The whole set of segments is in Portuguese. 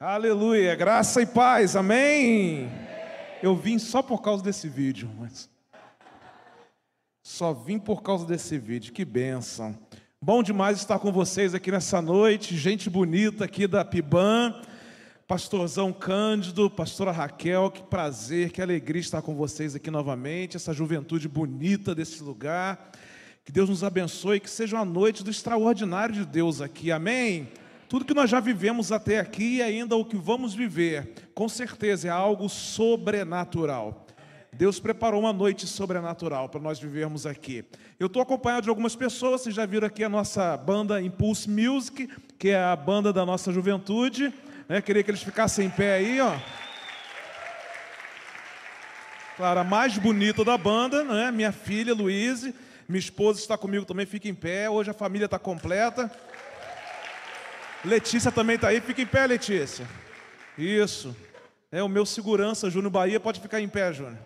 Aleluia, graça e paz, amém? Eu vim só por causa desse vídeo, mas só vim por causa desse vídeo, que bênção. Bom demais estar com vocês aqui nessa noite, gente bonita aqui da PIBAN, pastorzão Cândido, pastora Raquel, que prazer, que alegria estar com vocês aqui novamente, essa juventude bonita desse lugar. Que Deus nos abençoe, que seja uma noite do extraordinário de Deus aqui, amém? Tudo que nós já vivemos até aqui e ainda o que vamos viver, com certeza é algo sobrenatural. Deus preparou uma noite sobrenatural para nós vivermos aqui. Eu estou acompanhado de algumas pessoas, vocês já viram aqui a nossa banda Impulse Music, que é a banda da nossa juventude, né? Queria que eles ficassem em pé aí, ó. Claro, a mais bonita da banda, né? Minha filha, Luíse. Minha esposa está comigo também, fica em pé. Hoje a família está completa. Letícia também está aí, fica em pé, Letícia. Isso. É o meu segurança, Júnior Bahia, pode ficar em pé, Júnior.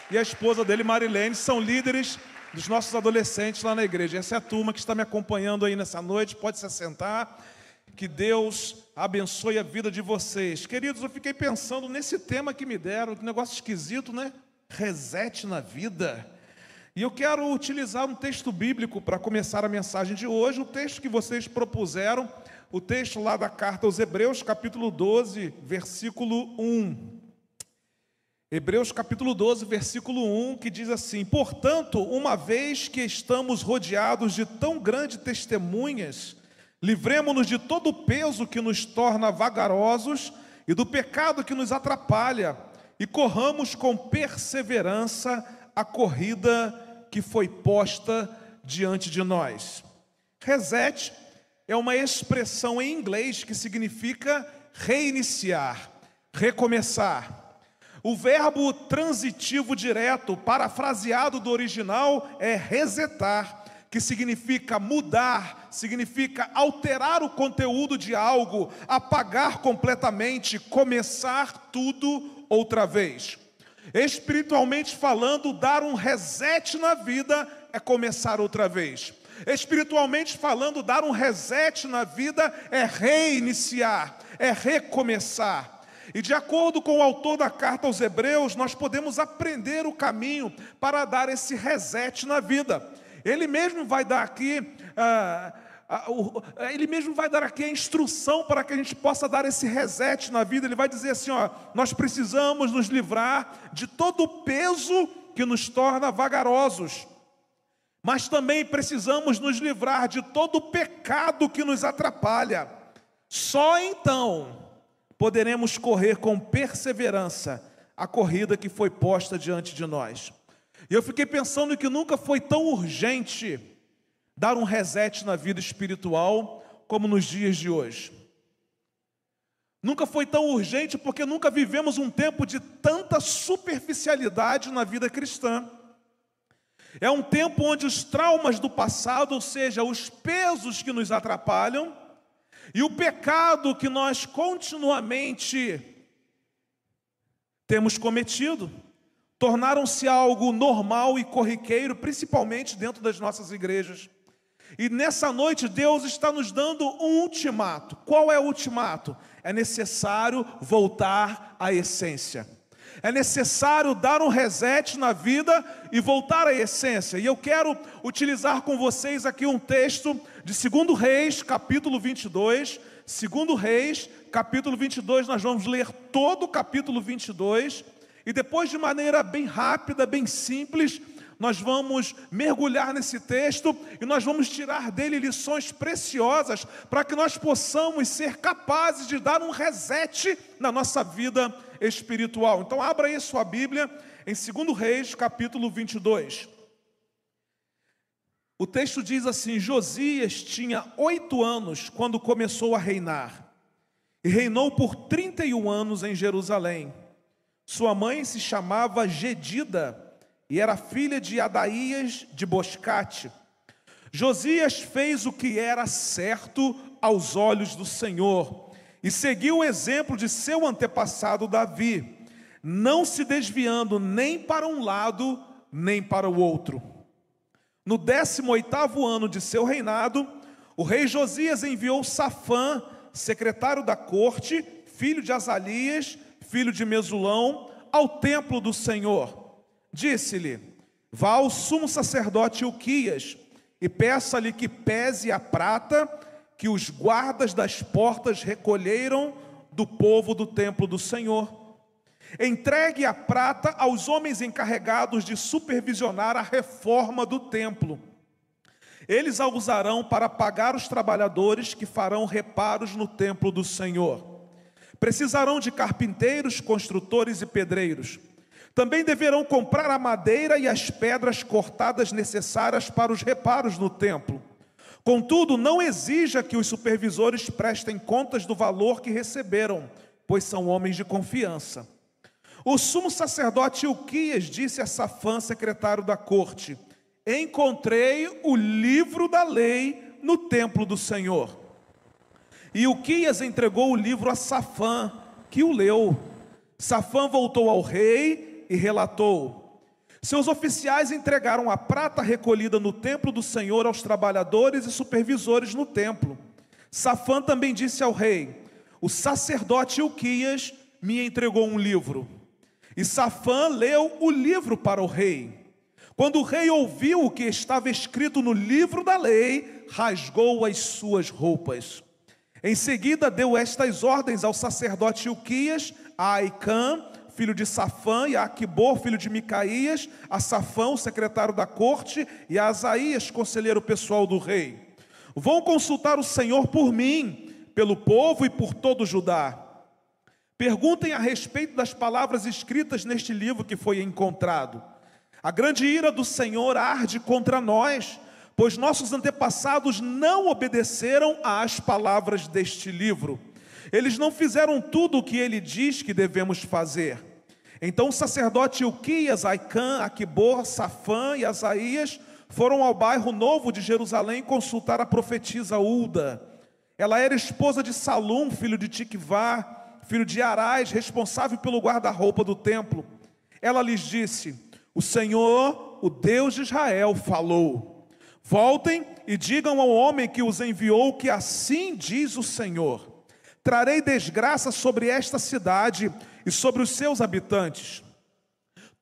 E a esposa dele, Marilene, são líderes dos nossos adolescentes lá na igreja. Essa é a turma que está me acompanhando aí nessa noite, pode se assentar. Que Deus abençoe a vida de vocês. Queridos, eu fiquei pensando nesse tema que me deram, que negócio esquisito, né? Reset na vida. E eu quero utilizar um texto bíblico para começar a mensagem de hoje, o texto que vocês propuseram, o texto lá da carta aos Hebreus, capítulo 12, versículo 1. Hebreus, capítulo 12, versículo 1, que diz assim: portanto, uma vez que estamos rodeados de tão grandes testemunhas, livremo-nos de todo o peso que nos torna vagarosos e do pecado que nos atrapalha, e corramos com perseverança a corrida que foi posta diante de nós. Reset é uma expressão em inglês que significa reiniciar, recomeçar. O verbo transitivo direto, parafraseado do original, é resetar, que significa mudar, significa alterar o conteúdo de algo, apagar completamente, começar tudo outra vez. Espiritualmente falando, dar um reset na vida é começar outra vez. Espiritualmente falando, dar um reset na vida é reiniciar, é recomeçar. E de acordo com o autor da carta aos Hebreus, nós podemos aprender o caminho para dar esse reset na vida. Ele mesmo vai dar aqui a instrução para que a gente possa dar esse reset na vida. Ele vai dizer assim, ó, nós precisamos nos livrar de todo o peso que nos torna vagarosos, mas também precisamos nos livrar de todo o pecado que nos atrapalha. Só então poderemos correr com perseverança a corrida que foi posta diante de nós. E eu fiquei pensando que nunca foi tão urgente dar um reset na vida espiritual como nos dias de hoje. Nunca foi tão urgente porque nunca vivemos um tempo de tanta superficialidade na vida cristã. É um tempo onde os traumas do passado, ou seja, os pesos que nos atrapalham, e o pecado que nós continuamente temos cometido, tornaram-se algo normal e corriqueiro, principalmente dentro das nossas igrejas. E nessa noite Deus está nos dando um ultimato. Qual é o ultimato? É necessário voltar à essência. É necessário dar um reset na vida e voltar à essência. E eu quero utilizar com vocês aqui um texto de 2 Reis, capítulo 22. 2 Reis, capítulo 22, nós vamos ler todo o capítulo 22. E depois, de maneira bem rápida, bem simples, nós vamos mergulhar nesse texto e nós vamos tirar dele lições preciosas para que nós possamos ser capazes de dar um reset na nossa vida espiritual. Então abra aí sua Bíblia em 2 Reis, capítulo 22. O texto diz assim: Josias tinha 8 anos quando começou a reinar, e reinou por 31 anos em Jerusalém. Sua mãe se chamava Gedida, e era filha de Adaías de Boscate. Josias fez o que era certo aos olhos do Senhor, e seguiu o exemplo de seu antepassado Davi, não se desviando nem para um lado, nem para o outro. No 18º ano de seu reinado, o rei Josias enviou Safã, secretário da corte, filho de Azalias, filho de Mesulão, ao templo do Senhor. Disse-lhe: vá ao sumo sacerdote Ilquias e peça-lhe que pese a prata que os guardas das portas recolheram do povo do templo do Senhor. Entregue a prata aos homens encarregados de supervisionar a reforma do templo. Eles a usarão para pagar os trabalhadores que farão reparos no templo do Senhor. Precisarão de carpinteiros, construtores e pedreiros. Também deverão comprar a madeira e as pedras cortadas necessárias para os reparos no templo. Contudo, não exija que os supervisores prestem contas do valor que receberam, pois são homens de confiança. O sumo sacerdote Ilquias disse a Safã, secretário da corte: encontrei o livro da lei no templo do Senhor. E Ilquias entregou o livro a Safã, que o leu. Safã voltou ao rei e relatou: seus oficiais entregaram a prata recolhida no templo do Senhor aos trabalhadores e supervisores no templo. Safã também disse ao rei: o sacerdote Ilquias me entregou um livro. E Safã leu o livro para o rei. Quando o rei ouviu o que estava escrito no livro da lei, rasgou as suas roupas. Em seguida deu estas ordens ao sacerdote Ilquias, a Aicã, filho de Safã, e a Aquibor, filho de Micaías, a Safã, o secretário da corte, e a Asaías, conselheiro pessoal do rei: vão consultar o Senhor por mim, pelo povo e por todo Judá. Perguntem a respeito das palavras escritas neste livro que foi encontrado. A grande ira do Senhor arde contra nós, pois nossos antepassados não obedeceram às palavras deste livro. Eles não fizeram tudo o que ele diz que devemos fazer. Então o sacerdote Ilquias, Aicã, Aquibor, Safã e Asaías foram ao bairro novo de Jerusalém consultar a profetisa Ulda. Ela era esposa de Salum, filho de Tiquivá, filho de Arás, responsável pelo guarda-roupa do templo. Ela lhes disse: o Senhor, o Deus de Israel, falou. Voltem e digam ao homem que os enviou que assim diz o Senhor: trarei desgraça sobre esta cidade e sobre os seus habitantes.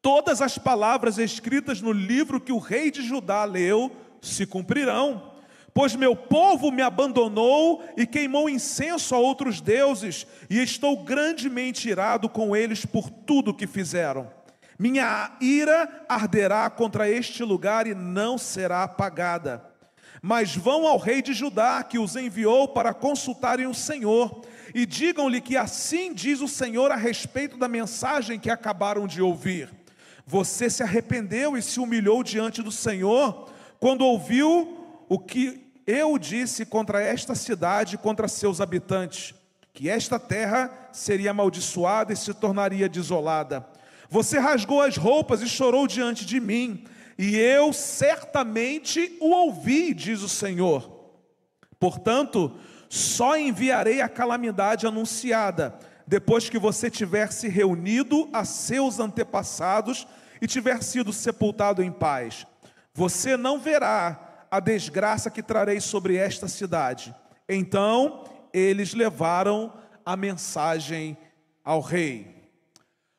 Todas as palavras escritas no livro que o rei de Judá leu se cumprirão. Pois meu povo me abandonou e queimou incenso a outros deuses, e estou grandemente irado com eles por tudo que fizeram. Minha ira arderá contra este lugar e não será apagada. Mas vão ao rei de Judá, que os enviou para consultarem o Senhor, e digam-lhe que assim diz o Senhor a respeito da mensagem que acabaram de ouvir. Você se arrependeu e se humilhou diante do Senhor, quando ouviu o que eu disse contra esta cidade e contra seus habitantes, que esta terra seria amaldiçoada e se tornaria desolada. Você rasgou as roupas e chorou diante de mim, e eu certamente o ouvi, diz o Senhor. Portanto, só enviarei a calamidade anunciada, depois que você tiver se reunido a seus antepassados e tiver sido sepultado em paz. Você não verá a desgraça que trarei sobre esta cidade. Então eles levaram a mensagem ao rei.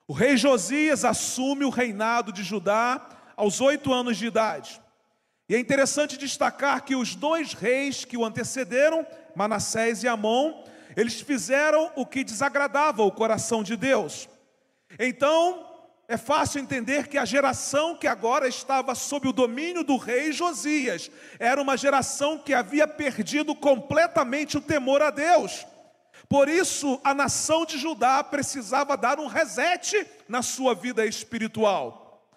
O rei Josias assume o reinado de Judá aos 8 anos de idade. E é interessante destacar que os 2 reis que o antecederam, Manassés e Amon, eles fizeram o que desagradava o coração de Deus. Então é fácil entender que a geração que agora estava sob o domínio do rei Josias era uma geração que havia perdido completamente o temor a Deus. Por isso, a nação de Judá precisava dar um reset na sua vida espiritual.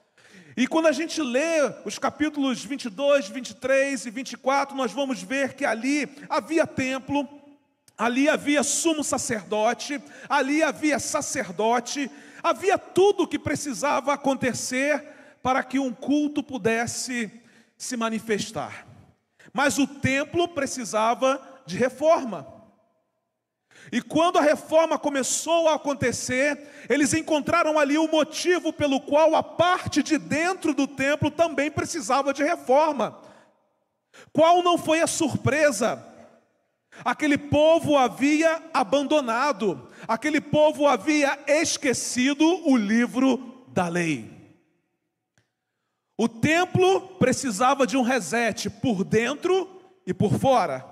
E quando a gente lê os capítulos 22, 23 e 24, nós vamos ver que ali havia templo, ali havia sumo sacerdote, ali havia sacerdote, havia tudo o que precisava acontecer para que um culto pudesse se manifestar. Mas o templo precisava de reforma. E quando a reforma começou a acontecer, eles encontraram ali o motivo pelo qual a parte de dentro do templo também precisava de reforma. Qual não foi a surpresa? Aquele povo havia abandonado, aquele povo havia esquecido o livro da lei. O templo precisava de um reset por dentro e por fora.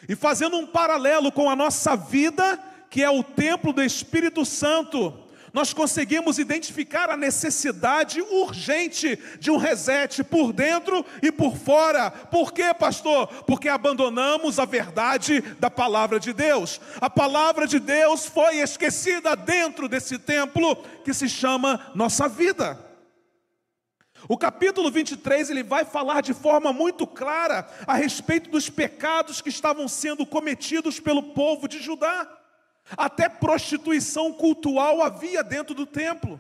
E fazendo um paralelo com a nossa vida, que é o templo do Espírito Santo, nós conseguimos identificar a necessidade urgente de um reset por dentro e por fora. Por quê, pastor? Porque abandonamos a verdade da palavra de Deus. A palavra de Deus foi esquecida dentro desse templo que se chama nossa vida. O capítulo 23, ele vai falar de forma muito clara a respeito dos pecados que estavam sendo cometidos pelo povo de Judá. Até prostituição cultual havia dentro do templo.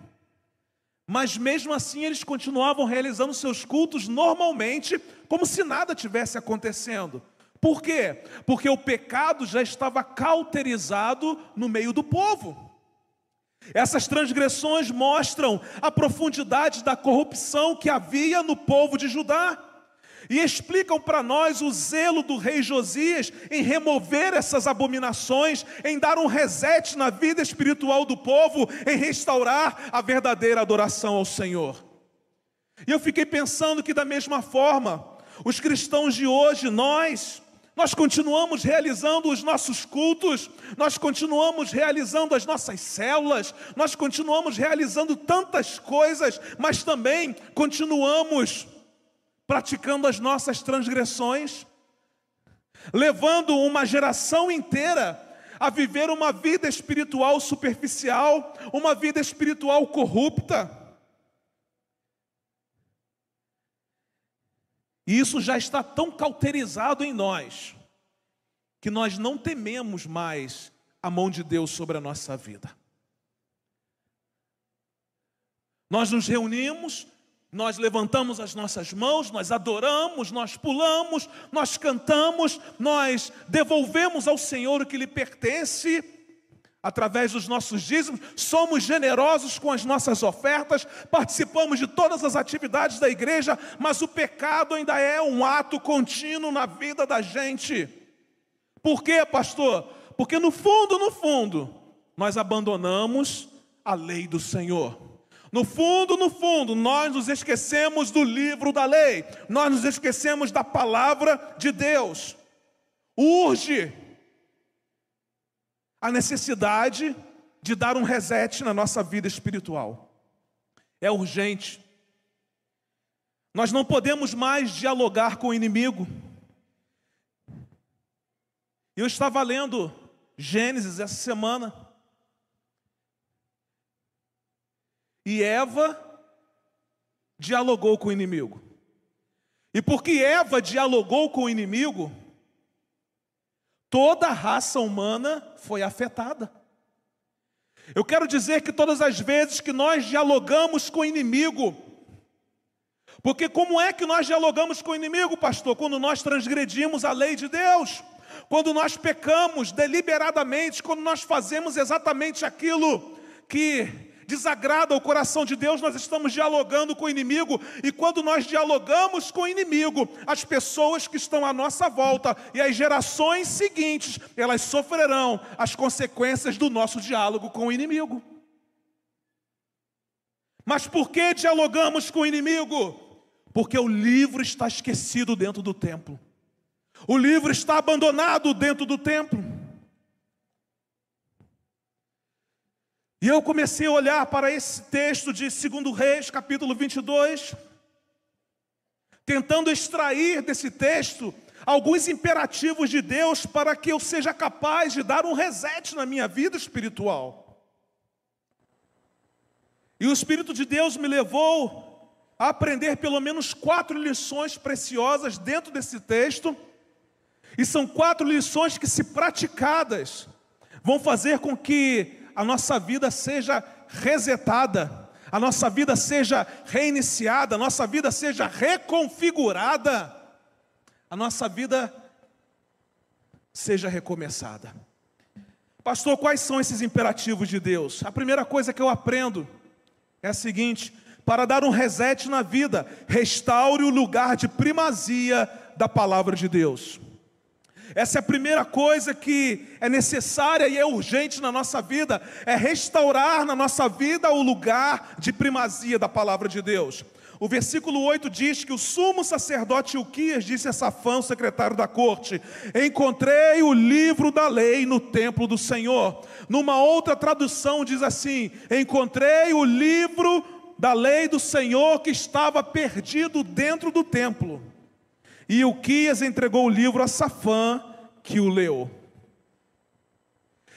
Mas mesmo assim eles continuavam realizando seus cultos normalmente, como se nada tivesse acontecendo. Por quê? Porque o pecado já estava cauterizado no meio do povo. Essas transgressões mostram a profundidade da corrupção que havia no povo de Judá. E explicam para nós o zelo do rei Josias em remover essas abominações, em dar um reset na vida espiritual do povo, em restaurar a verdadeira adoração ao Senhor. E eu fiquei pensando que da mesma forma, os cristãos de hoje, nós continuamos realizando os nossos cultos, nós continuamos realizando as nossas células, nós continuamos realizando tantas coisas, mas também continuamos praticando as nossas transgressões, levando uma geração inteira a viver uma vida espiritual superficial, uma vida espiritual corrupta. E isso já está tão cauterizado em nós, que nós não tememos mais a mão de Deus sobre a nossa vida. Nós nos reunimos, nós levantamos as nossas mãos, nós adoramos, nós pulamos, nós cantamos, nós devolvemos ao Senhor o que lhe pertence, através dos nossos dízimos, somos generosos com as nossas ofertas, participamos de todas as atividades da igreja, mas o pecado ainda é um ato contínuo na vida da gente. Por quê, pastor? Porque no fundo, nós abandonamos a lei do Senhor. No fundo, nós nos esquecemos do livro da lei, nós nos esquecemos da palavra de Deus. Urge a necessidade de dar um reset na nossa vida espiritual. É urgente. Nós não podemos mais dialogar com o inimigo. Eu estava lendo Gênesis essa semana. E Eva dialogou com o inimigo. E porque Eva dialogou com o inimigo, toda a raça humana foi afetada. Eu quero dizer que todas as vezes que nós dialogamos com o inimigo, porque como é que nós dialogamos com o inimigo, pastor? Quando nós transgredimos a lei de Deus, quando nós pecamos deliberadamente, quando nós fazemos exatamente aquilo que desagrada o coração de Deus, nós estamos dialogando com o inimigo. E quando nós dialogamos com o inimigo, as pessoas que estão à nossa volta e as gerações seguintes, elas sofrerão as consequências do nosso diálogo com o inimigo. Mas por que dialogamos com o inimigo? Porque o livro está esquecido dentro do templo. O livro está abandonado dentro do templo. E eu comecei a olhar para esse texto de 2 Reis, capítulo 22, tentando extrair desse texto alguns imperativos de Deus para que eu seja capaz de dar um reset na minha vida espiritual. E o Espírito de Deus me levou a aprender pelo menos 4 lições preciosas dentro desse texto. E são 4 lições que, se praticadas, vão fazer com que a nossa vida seja resetada, a nossa vida seja reiniciada, a nossa vida seja reconfigurada, a nossa vida seja recomeçada. Pastor, quais são esses imperativos de Deus? A primeira coisa que eu aprendo é a seguinte: para dar um reset na vida, restaure o lugar de primazia da palavra de Deus. Essa é a primeira coisa que é necessária e é urgente na nossa vida, é restaurar na nossa vida o lugar de primazia da palavra de Deus. O versículo 8 diz que o sumo sacerdote Ilquias disse a Safã, o secretário da corte: encontrei o livro da lei no templo do Senhor. Numa outra tradução diz assim: encontrei o livro da lei do Senhor que estava perdido dentro do templo. E Ilquias entregou o livro a Safã, que o leu.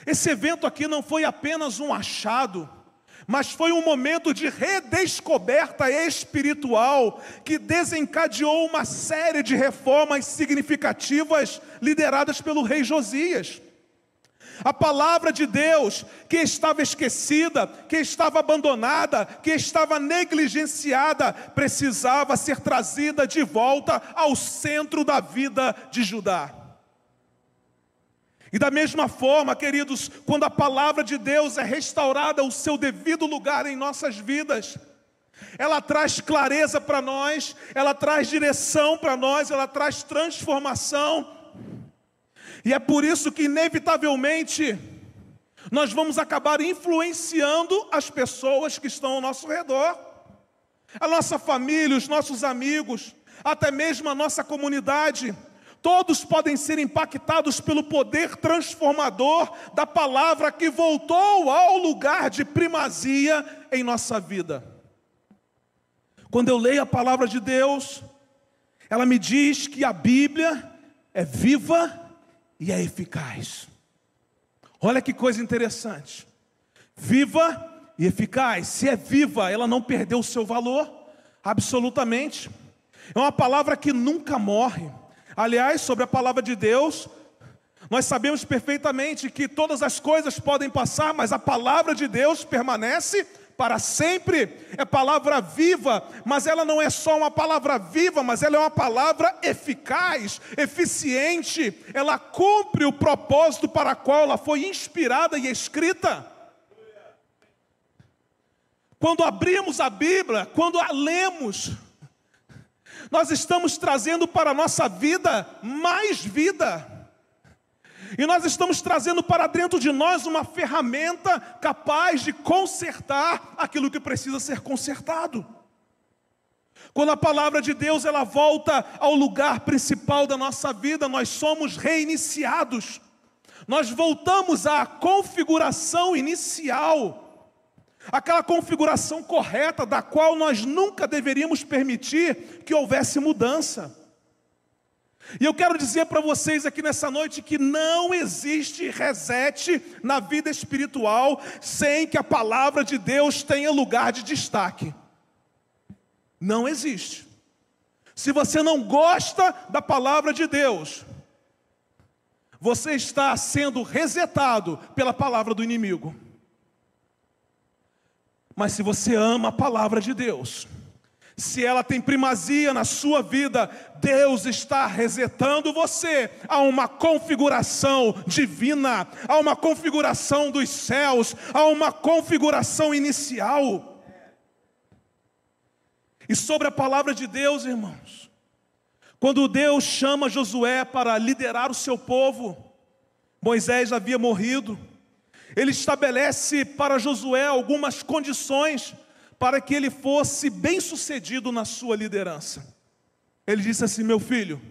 Esse evento aqui não foi apenas um achado, mas foi um momento de redescoberta espiritual que desencadeou uma série de reformas significativas lideradas pelo rei Josias. A palavra de Deus, que estava esquecida, que estava abandonada, que estava negligenciada, precisava ser trazida de volta ao centro da vida de Judá. E da mesma forma, queridos, quando a palavra de Deus é restaurada ao seu devido lugar em nossas vidas, ela traz clareza para nós, ela traz direção para nós, ela traz transformação. E é por isso que, inevitavelmente, nós vamos acabar influenciando as pessoas que estão ao nosso redor. A nossa família, os nossos amigos, até mesmo a nossa comunidade. Todos podem ser impactados pelo poder transformador da palavra que voltou ao lugar de primazia em nossa vida. Quando eu leio a palavra de Deus, ela me diz que a Bíblia é viva e é eficaz. Olha que coisa interessante. Viva e eficaz. Se é viva, ela não perdeu o seu valor, absolutamente. É uma palavra que nunca morre. Aliás, sobre a palavra de Deus, nós sabemos perfeitamente que todas as coisas podem passar, mas a palavra de Deus permanece para sempre. É palavra viva, mas ela não é só uma palavra viva, mas ela é uma palavra eficaz, eficiente. Ela cumpre o propósito para o qual ela foi inspirada e escrita. Quando abrimos a Bíblia, quando a lemos, nós estamos trazendo para a nossa vida mais vida. E nós estamos trazendo para dentro de nós uma ferramenta capaz de consertar aquilo que precisa ser consertado. Quando a palavra de Deus ela volta ao lugar principal da nossa vida, nós somos reiniciados. Nós voltamos à configuração inicial, aquela configuração correta da qual nós nunca deveríamos permitir que houvesse mudança. E eu quero dizer para vocês aqui nessa noite que não existe reset na vida espiritual sem que a palavra de Deus tenha lugar de destaque. Não existe. Se você não gosta da palavra de Deus, você está sendo resetado pela palavra do inimigo. Mas se você ama a palavra de Deus, se ela tem primazia na sua vida, Deus está resetando você a uma configuração divina, a uma configuração dos céus, a uma configuração inicial. E sobre a palavra de Deus, irmãos, quando Deus chama Josué para liderar o seu povo, Moisés já havia morrido. Ele estabelece para Josué algumas condições para que ele fosse bem-sucedido na sua liderança. Ele disse assim: meu filho,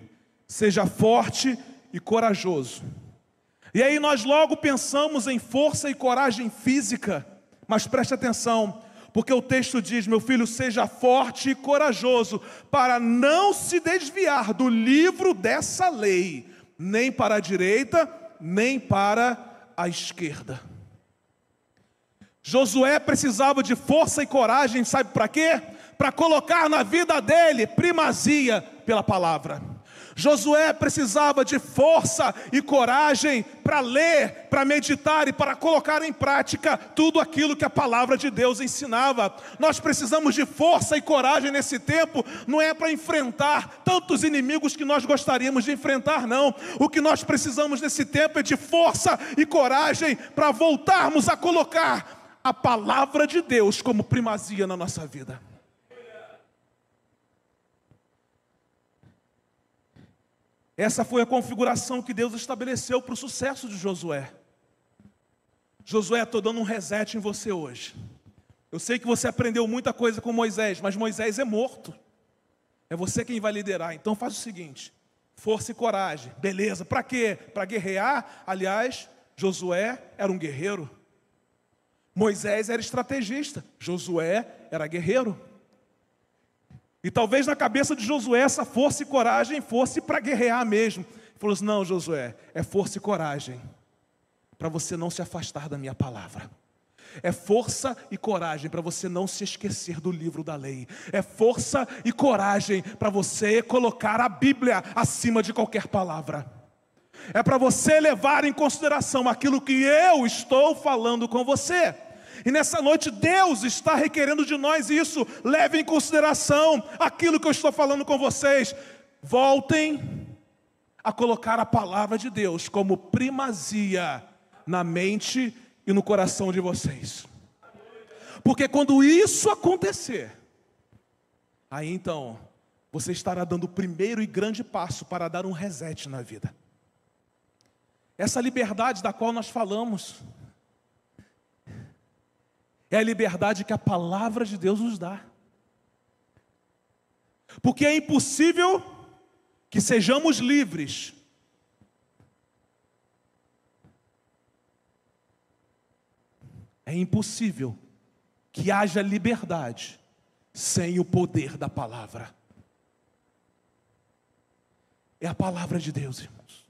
seja forte e corajoso. E aí nós logo pensamos em força e coragem física, mas preste atenção, porque o texto diz: meu filho, seja forte e corajoso, para não se desviar do livro dessa lei, nem para a direita, nem para a esquerda. Josué precisava de força e coragem, sabe para quê? Para colocar na vida dele primazia pela palavra. Josué precisava de força e coragem para ler, para meditar e para colocar em prática tudo aquilo que a palavra de Deus ensinava. Nós precisamos de força e coragem nesse tempo, não é para enfrentar tantos inimigos que nós gostaríamos de enfrentar, não. O que nós precisamos nesse tempo é de força e coragem para voltarmos a colocar a palavra de Deus como primazia na nossa vida. Essa foi a configuração que Deus estabeleceu para o sucesso de Josué. Josué, estou dando um reset em você hoje. Eu sei que você aprendeu muita coisa com Moisés, mas Moisés é morto. É você quem vai liderar. Então faz o seguinte: força e coragem. Beleza, para quê? Para guerrear? Aliás, Josué era um guerreiro. Moisés era estrategista. Josué era guerreiro. E talvez na cabeça de Josué essa força e coragem fosse para guerrear mesmo. Ele falou assim: não, Josué, é força e coragem para você não se afastar da minha palavra. É força e coragem para você não se esquecer do livro da lei. É força e coragem para você colocar a Bíblia acima de qualquer palavra. É para você levar em consideração aquilo que eu estou falando com você. E nessa noite Deus está requerendo de nós isso. Leve em consideração aquilo que eu estou falando com vocês. Voltem a colocar a palavra de Deus como primazia na mente e no coração de vocês. Porque quando isso acontecer, aí então você estará dando o primeiro e grande passo para dar um reset na vida. Essa liberdade da qual nós falamos é a liberdade que a palavra de Deus nos dá. Porque é impossível que sejamos livres é impossível que haja liberdade sem o poder da palavra. É a palavra de Deus, irmãos.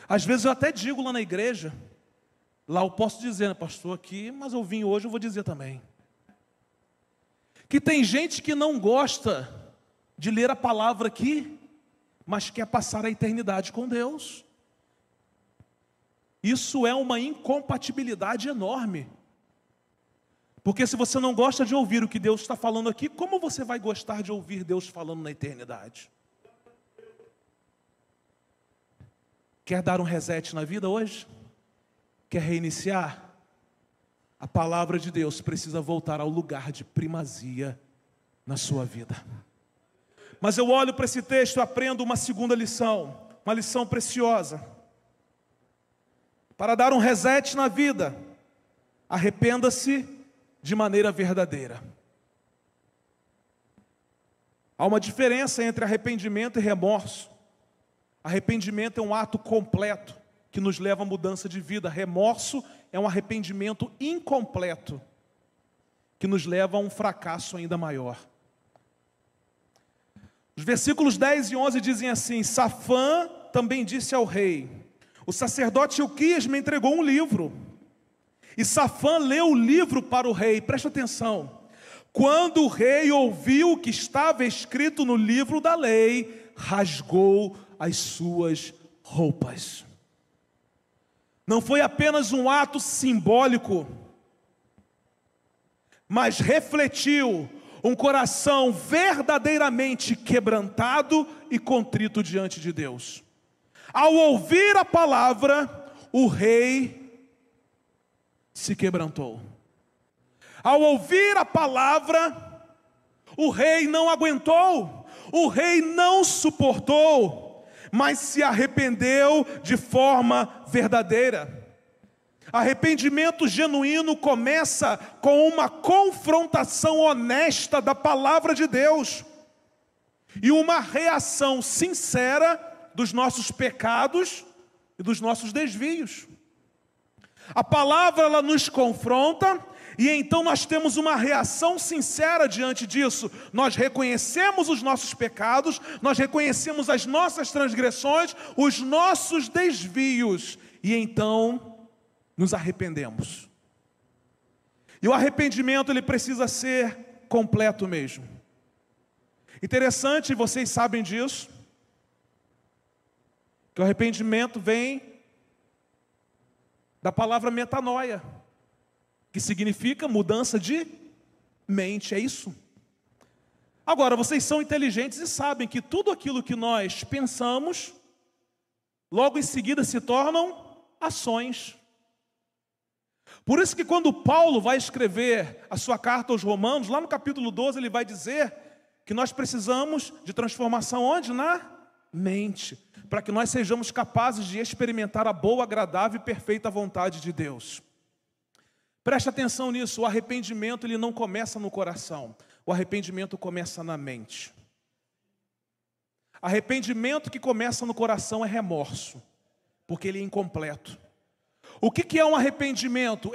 Às vezes eu até digo lá na igreja, lá eu posso dizer, né, pastor, aqui, mas eu vim hoje, eu vou dizer também, que tem gente que não gosta de ler a palavra aqui, mas quer passar a eternidade com Deus. Isso é uma incompatibilidade enorme. Porque se você não gosta de ouvir o que Deus está falando aqui, como você vai gostar de ouvir Deus falando na eternidade? Quer dar um reset na vida hoje? Quer reiniciar? A palavra de Deus precisa voltar ao lugar de primazia na sua vida. Mas eu olho para esse texto e aprendo uma segunda lição, uma lição preciosa. Para dar um reset na vida, arrependa-se de maneira verdadeira. Há uma diferença entre arrependimento e remorso. Arrependimento é um ato completo que nos leva à mudança de vida. Remorso é um arrependimento incompleto que nos leva a um fracasso ainda maior. Os versículos 10 e 11 dizem assim: Safã também disse ao rei: o sacerdote Ilquias me entregou um livro. E Safã leu o livro para o rei. Presta atenção. Quando o rei ouviu o que estava escrito no livro da lei, rasgou as suas roupas. Não foi apenas um ato simbólico, mas refletiu um coração verdadeiramente quebrantado e contrito diante de Deus. Ao ouvir a palavra, o rei se quebrantou. Ao ouvir a palavra, o rei não aguentou, o rei não suportou, mas se arrependeu de forma verdadeira. Arrependimento genuíno começa com uma confrontação honesta da palavra de Deus e uma reação sincera dos nossos pecados e dos nossos desvios. A palavra, ela nos confronta e então nós temos uma reação sincera diante disso. Nós reconhecemos os nossos pecados, nós reconhecemos as nossas transgressões, os nossos desvios e então nos arrependemos. E o arrependimento, ele precisa ser completo mesmo. Interessante, vocês sabem disso, que o arrependimento vem da palavra metanoia, que significa mudança de mente, é isso. Agora, vocês são inteligentes e sabem que tudo aquilo que nós pensamos, logo em seguida se tornam ações. Por isso que quando Paulo vai escrever a sua carta aos Romanos, lá no capítulo 12, ele vai dizer que nós precisamos de transformação onde? Na mente, para que nós sejamos capazes de experimentar a boa, agradável e perfeita vontade de Deus. Preste atenção nisso, o arrependimento ele não começa no coração, o arrependimento começa na mente. Arrependimento que começa no coração é remorso, porque ele é incompleto. O que é um arrependimento?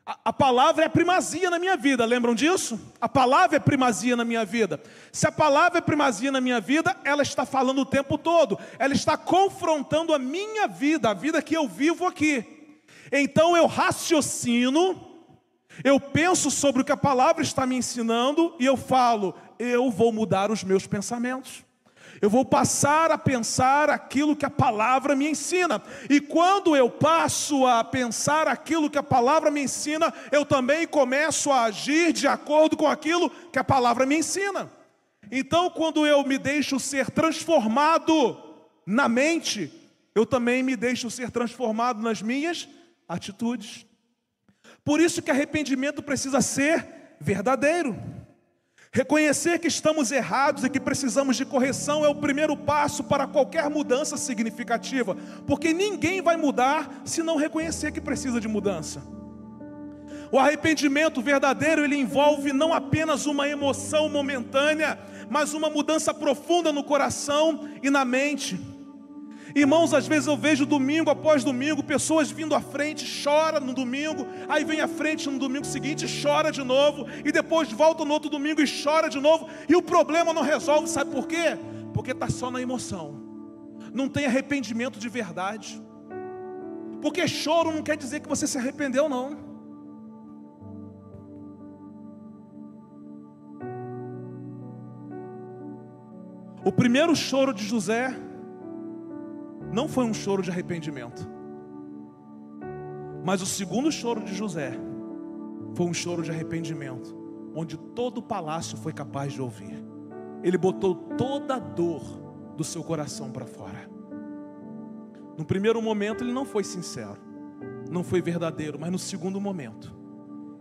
A palavra é primazia na minha vida, lembram disso? A palavra é primazia na minha vida. Se a palavra é primazia na minha vida, ela está falando o tempo todo. Ela está confrontando a minha vida, a vida que eu vivo aqui. Então eu raciocino, eu penso sobre o que a palavra está me ensinando e eu falo, eu vou mudar os meus pensamentos. Eu vou passar a pensar aquilo que a palavra me ensina. E quando eu passo a pensar aquilo que a palavra me ensina, eu também começo a agir de acordo com aquilo que a palavra me ensina. Então, quando eu me deixo ser transformado na mente, eu também me deixo ser transformado nas minhas atitudes. Por isso que arrependimento precisa ser verdadeiro. Reconhecer que estamos errados e que precisamos de correção é o primeiro passo para qualquer mudança significativa, porque ninguém vai mudar se não reconhecer que precisa de mudança. O arrependimento verdadeiro, ele envolve não apenas uma emoção momentânea, mas uma mudança profunda no coração e na mente. Irmãos, às vezes eu vejo domingo após domingo, pessoas vindo à frente, chora no domingo, aí vem à frente no domingo seguinte, chora de novo, e depois volta no outro domingo e chora de novo, e o problema não resolve, sabe por quê? Porque está só na emoção, não tem arrependimento de verdade, porque choro não quer dizer que você se arrependeu não. O primeiro choro de José não foi um choro de arrependimento, mas o segundo choro de José foi um choro de arrependimento, onde todo o palácio foi capaz de ouvir. Ele botou toda a dor do seu coração para fora. No primeiro momento ele não foi sincero, não foi verdadeiro, mas no segundo momento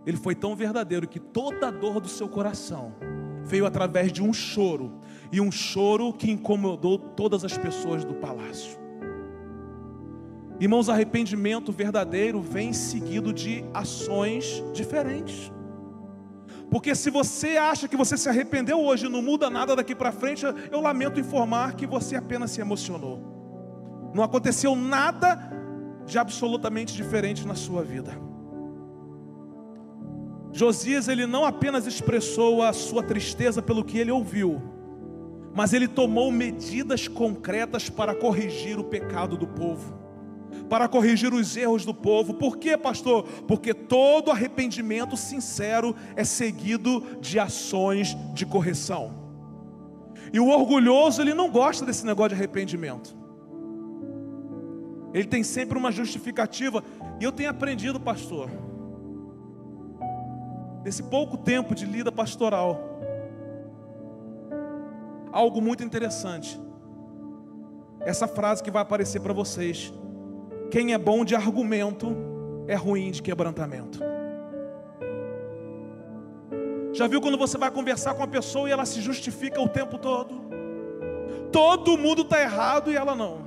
ele foi tão verdadeiro que toda a dor do seu coração veio através de um choro, e um choro que incomodou todas as pessoas do palácio. Irmãos, arrependimento verdadeiro vem seguido de ações diferentes. Porque se você acha que você se arrependeu hoje e não muda nada daqui para frente, eu lamento informar que você apenas se emocionou. Não aconteceu nada de absolutamente diferente na sua vida. Josias, ele não apenas expressou a sua tristeza pelo que ele ouviu, mas ele tomou medidas concretas para corrigir o pecado do povo, para corrigir os erros do povo. Por quê, pastor? Porque todo arrependimento sincero é seguido de ações de correção. E o orgulhoso, ele não gosta desse negócio de arrependimento. Ele tem sempre uma justificativa. E eu tenho aprendido, pastor, nesse pouco tempo de lida pastoral, algo muito interessante. Essa frase que vai aparecer para vocês: quem é bom de argumento é ruim de quebrantamento. Já viu quando você vai conversar com uma pessoa e ela se justifica o tempo todo? Todo mundo está errado e ela não.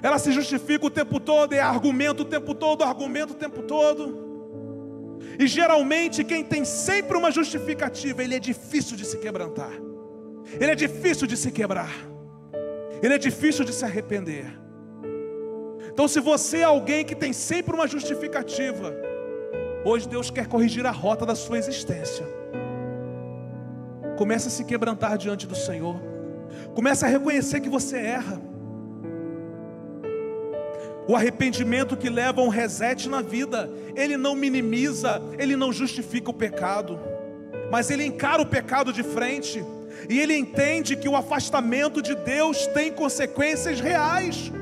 Ela se justifica o tempo todo, é argumento o tempo todo, argumento o tempo todo. E geralmente quem tem sempre uma justificativa, ele é difícil de se quebrantar. Ele é difícil de se quebrar. Ele é difícil de se arrepender. Então, se você é alguém que tem sempre uma justificativa, hoje Deus quer corrigir a rota da sua existência. Comece a se quebrantar diante do Senhor. Comece a reconhecer que você erra. O arrependimento que leva a um reset na vida, ele não minimiza, ele não justifica o pecado, mas ele encara o pecado de frente, e ele entende que o afastamento de Deus tem consequências reais.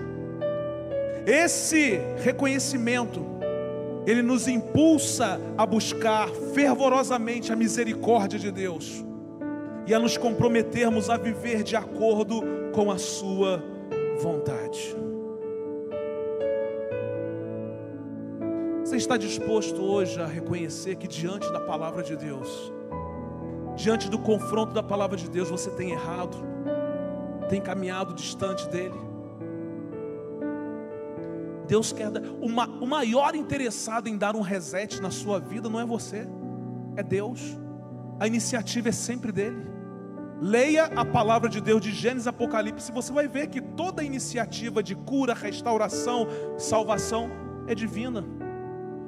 Esse reconhecimento, ele nos impulsa a buscar fervorosamente a misericórdia de Deus e a nos comprometermos a viver de acordo com a sua vontade. Você está disposto hoje a reconhecer que diante da palavra de Deus diante do confronto da palavra de Deus, você tem errado, tem caminhado distante dele. Deus quer dar, o maior interessado em dar um reset na sua vida não é você, é Deus. A iniciativa é sempre dele. Leia a palavra de Deus de Gênesis e Apocalipse, você vai ver que toda iniciativa de cura, restauração, salvação é divina.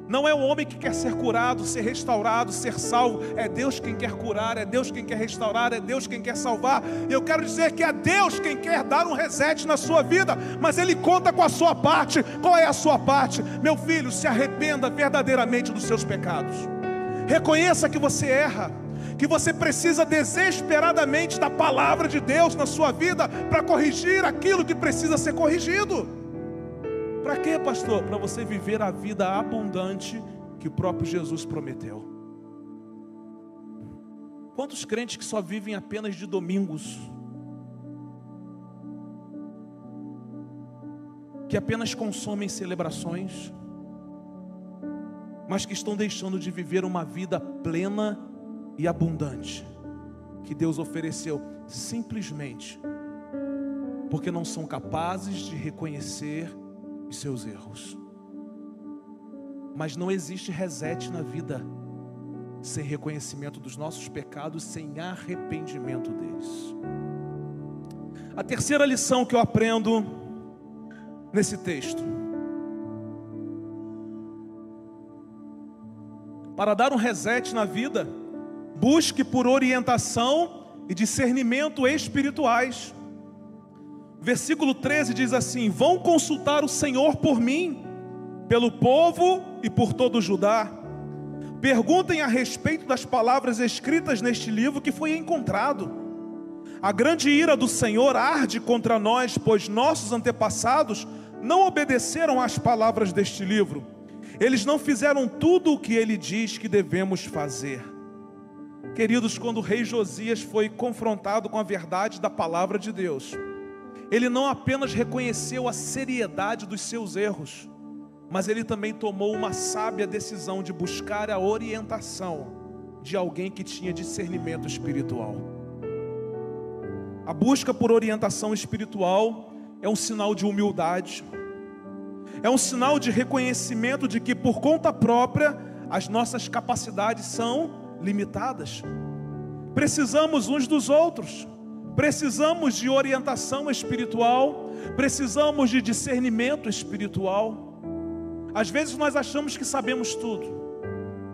Não é o homem que quer ser curado, ser restaurado, ser salvo. É Deus quem quer curar, é Deus quem quer restaurar, é Deus quem quer salvar. E eu quero dizer que é Deus quem quer dar um reset na sua vida, mas Ele conta com a sua parte. Qual é a sua parte? Meu filho, se arrependa verdadeiramente dos seus pecados. Reconheça que você erra, que você precisa desesperadamente da palavra de Deus na sua vida para corrigir aquilo que precisa ser corrigido. Para quê, pastor? Para você viver a vida abundante que o próprio Jesus prometeu. Quantos crentes que só vivem apenas de domingos, que apenas consomem celebrações, mas que estão deixando de viver uma vida plena e abundante que Deus ofereceu, simplesmente porque não são capazes de reconhecer os seus erros. Mas não existe reset na vida sem reconhecimento dos nossos pecados, sem arrependimento deles. A terceira lição que eu aprendo nesse texto: para dar um reset na vida, busque por orientação e discernimento espirituais. Versículo 13 diz assim: vão consultar o Senhor por mim, pelo povo e por todo o Judá. Perguntem a respeito das palavras escritas neste livro que foi encontrado. A grande ira do Senhor arde contra nós, pois nossos antepassados não obedeceram às palavras deste livro. Eles não fizeram tudo o que ele diz que devemos fazer. Queridos, quando o rei Josias foi confrontado com a verdade da palavra de Deus, ele não apenas reconheceu a seriedade dos seus erros, mas ele também tomou uma sábia decisão de buscar a orientação de alguém que tinha discernimento espiritual. A busca por orientação espiritual é um sinal de humildade, é um sinal de reconhecimento de que por conta própria as nossas capacidades são limitadas. Precisamos uns dos outros. Precisamos de orientação espiritual, precisamos de discernimento espiritual. Às vezes nós achamos que sabemos tudo,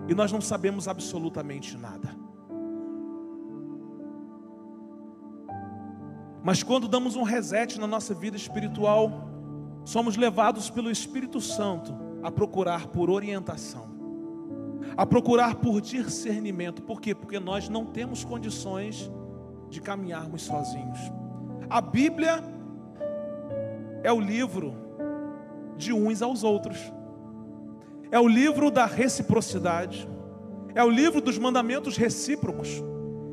e nós não sabemos absolutamente nada. Mas quando damos um reset na nossa vida espiritual, somos levados pelo Espírito Santo a procurar por orientação, a procurar por discernimento. Por quê? Porque nós não temos condições de caminharmos sozinhos. A Bíblia é o livro de uns aos outros, é o livro da reciprocidade, é o livro dos mandamentos recíprocos.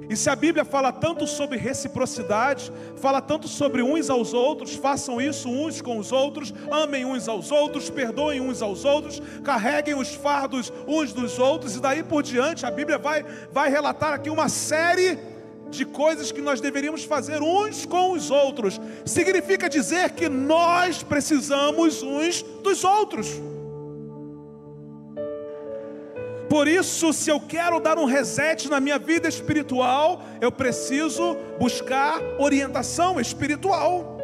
E se a Bíblia fala tanto sobre reciprocidade, fala tanto sobre uns aos outros, façam isso uns com os outros, amem uns aos outros, perdoem uns aos outros, carreguem os fardos uns dos outros, e daí por diante a Bíblia vai relatar aqui uma série de coisas que nós deveríamos fazer uns com os outros. Significa dizer que nós precisamos uns dos outros. Por isso, se eu quero dar um reset na minha vida espiritual, eu preciso buscar orientação espiritual.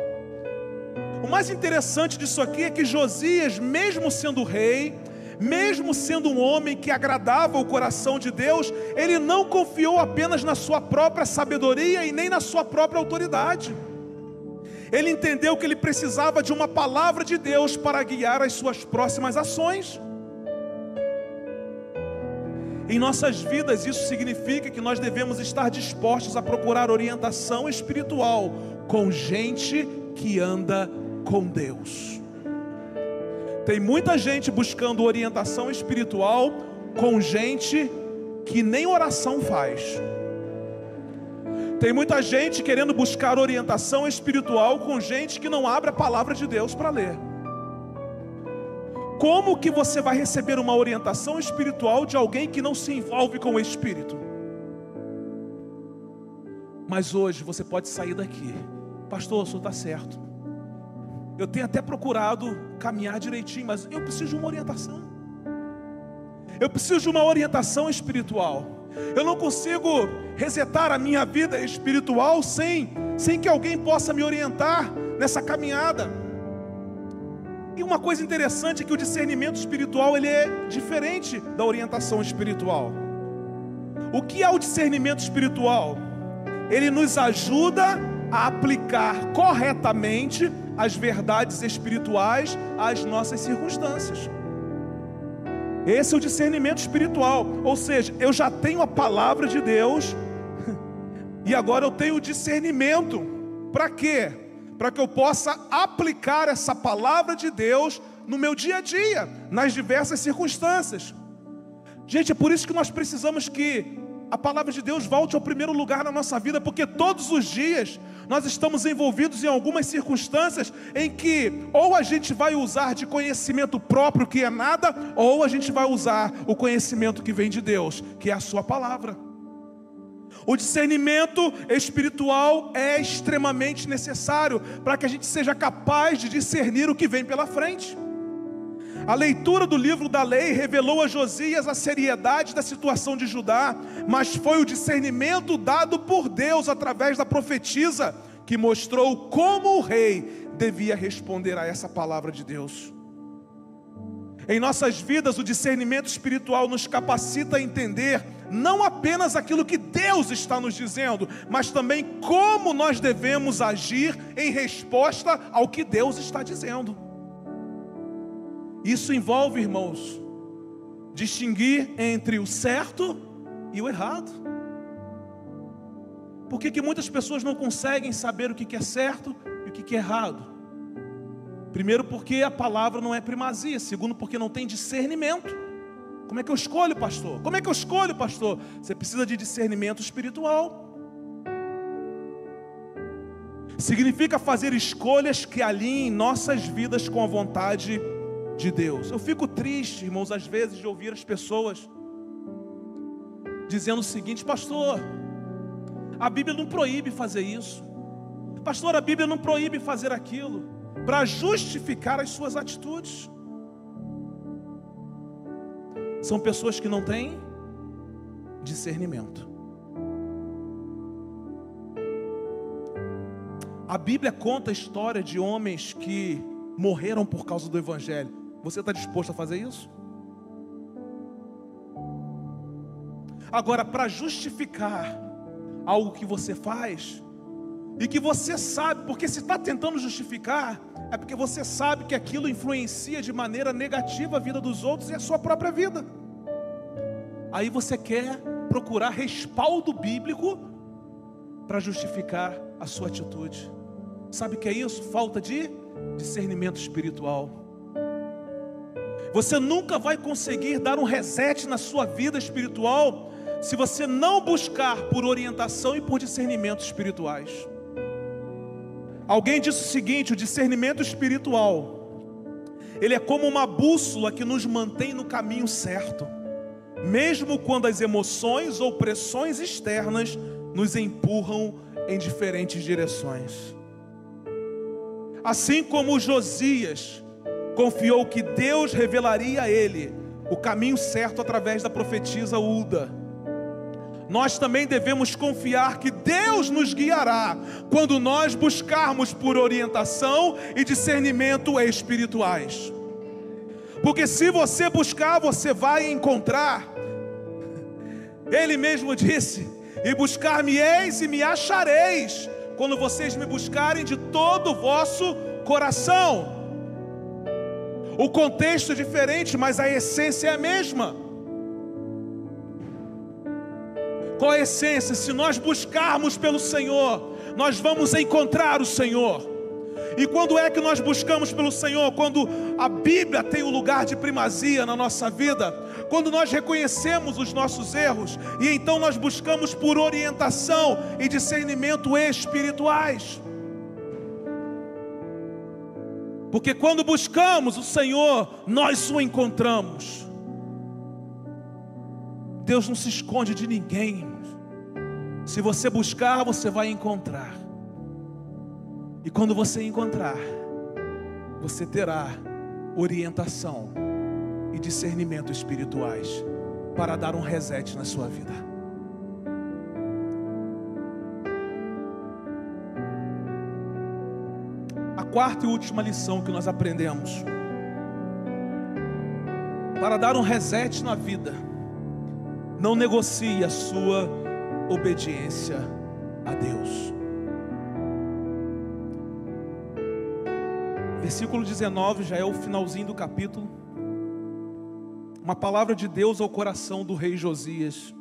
O mais interessante disso aqui é que Josias, mesmo sendo rei, mesmo sendo um homem que agradava o coração de Deus, ele não confiou apenas na sua própria sabedoria e nem na sua própria autoridade. Ele entendeu que ele precisava de uma palavra de Deus para guiar as suas próximas ações. Em nossas vidas, isso significa que nós devemos estar dispostos a procurar orientação espiritual com gente que anda com Deus. Tem muita gente buscando orientação espiritual com gente que nem oração faz. Tem muita gente querendo buscar orientação espiritual com gente que não abre a palavra de Deus para ler. Como que você vai receber uma orientação espiritual de alguém que não se envolve com o Espírito? Mas hoje você pode sair daqui: pastor, o senhor está certo, eu tenho até procurado caminhar direitinho, mas eu preciso de uma orientação. Eu preciso de uma orientação espiritual. Eu não consigo resetar a minha vida espiritual sem que alguém possa me orientar nessa caminhada. E uma coisa interessante é que o discernimento espiritual, ele é diferente da orientação espiritual. O que é o discernimento espiritual? Ele nos ajuda a aplicar corretamente as verdades espirituais às nossas circunstâncias. Esse é o discernimento espiritual. Ou seja, eu já tenho a palavra de Deus e agora eu tenho o discernimento. Para quê? Para que eu possa aplicar essa palavra de Deus no meu dia a dia, nas diversas circunstâncias. Gente, é por isso que nós precisamos que a palavra de Deus volte ao primeiro lugar na nossa vida, porque todos os dias nós estamos envolvidos em algumas circunstâncias em que ou a gente vai usar de conhecimento próprio, que é nada, ou a gente vai usar o conhecimento que vem de Deus, que é a sua palavra. O discernimento espiritual é extremamente necessário para que a gente seja capaz de discernir o que vem pela frente. A leitura do livro da lei revelou a Josias a seriedade da situação de Judá, mas foi o discernimento dado por Deus através da profetisa que mostrou como o rei devia responder a essa palavra de Deus. Em nossas vidas, o discernimento espiritual nos capacita a entender não apenas aquilo que Deus está nos dizendo, mas também como nós devemos agir em resposta ao que Deus está dizendo. Isso envolve, irmãos, distinguir entre o certo e o errado. Por que muitas pessoas não conseguem saber o que é certo e o que é errado? Primeiro, porque a palavra não é primazia. Segundo, porque não tem discernimento. Como é que eu escolho, pastor? Como é que eu escolho, pastor? Você precisa de discernimento espiritual. Significa fazer escolhas que alinhem nossas vidas com a vontade de Deus. Eu fico triste, irmãos, às vezes de ouvir as pessoas dizendo o seguinte: pastor, a Bíblia não proíbe fazer isso. Pastor, a Bíblia não proíbe fazer aquilo, para justificar as suas atitudes. São pessoas que não têm discernimento. A Bíblia conta a história de homens que morreram por causa do Evangelho. Você está disposto a fazer isso? Agora, para justificar algo que você faz e que você sabe, porque se está tentando justificar, é porque você sabe que aquilo influencia de maneira negativa a vida dos outros e a sua própria vida. Aí você quer procurar respaldo bíblico para justificar a sua atitude. Sabe o que é isso? Falta de discernimento espiritual. Você nunca vai conseguir dar um reset na sua vida espiritual se você não buscar por orientação e por discernimentos espirituais. Alguém disse o seguinte: o discernimento espiritual, ele é como uma bússola que nos mantém no caminho certo, mesmo quando as emoções ou pressões externas nos empurram em diferentes direções. Assim como Josias confiou que Deus revelaria a ele o caminho certo através da profetisa Hulda, nós também devemos confiar que Deus nos guiará quando nós buscarmos por orientação e discernimento espirituais. Porque se você buscar, você vai encontrar. Ele mesmo disse: e buscar-me-eis e me achareis, quando vocês me buscarem de todo o vosso coração. O contexto é diferente, mas a essência é a mesma. Qual a essência? Se nós buscarmos pelo Senhor, nós vamos encontrar o Senhor. E quando é que nós buscamos pelo Senhor? Quando a Bíblia tem o lugar de primazia na nossa vida, quando nós reconhecemos os nossos erros, e então nós buscamos por orientação e discernimento espirituais. Porque quando buscamos o Senhor, nós o encontramos. Deus não se esconde de ninguém. Se você buscar, você vai encontrar. E quando você encontrar, você terá orientação e discernimento espirituais para dar um reset na sua vida. A quarta e última lição que nós aprendemos: para dar um reset na vida, não negocie a sua obediência a Deus. Versículo 19 já é o finalzinho do capítulo. Uma palavra de Deus ao coração do rei Josias.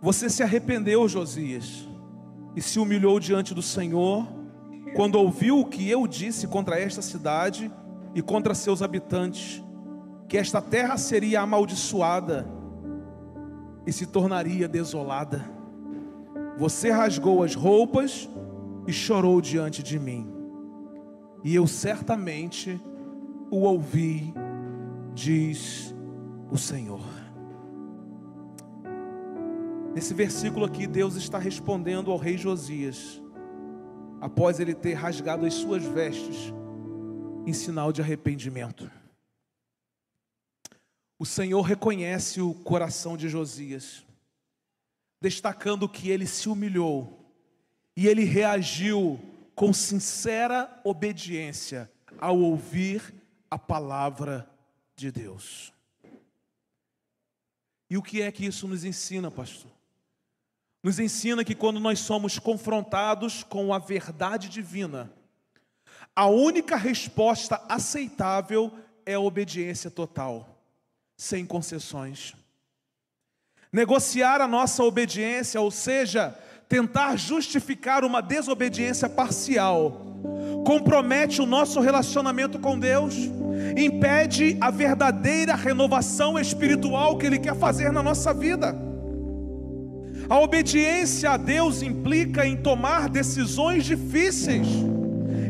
Você se arrependeu, Josias, e se humilhou diante do Senhor, quando ouviu o que eu disse contra esta cidade e contra seus habitantes, que esta terra seria amaldiçoada e se tornaria desolada. Você rasgou as roupas e chorou diante de mim, e eu certamente o ouvi, diz o Senhor. Nesse versículo aqui, Deus está respondendo ao rei Josias, após ele ter rasgado as suas vestes, em sinal de arrependimento. O Senhor reconhece o coração de Josias, destacando que ele se humilhou e ele reagiu com sincera obediência ao ouvir a palavra de Deus. E o que é que isso nos ensina, pastor? Nos ensina que quando nós somos confrontados com a verdade divina, a única resposta aceitável é a obediência total, sem concessões. Negociar a nossa obediência, ou seja, tentar justificar uma desobediência parcial, compromete o nosso relacionamento com Deus, impede a verdadeira renovação espiritual que Ele quer fazer na nossa vida. A obediência a Deus implica em tomar decisões difíceis,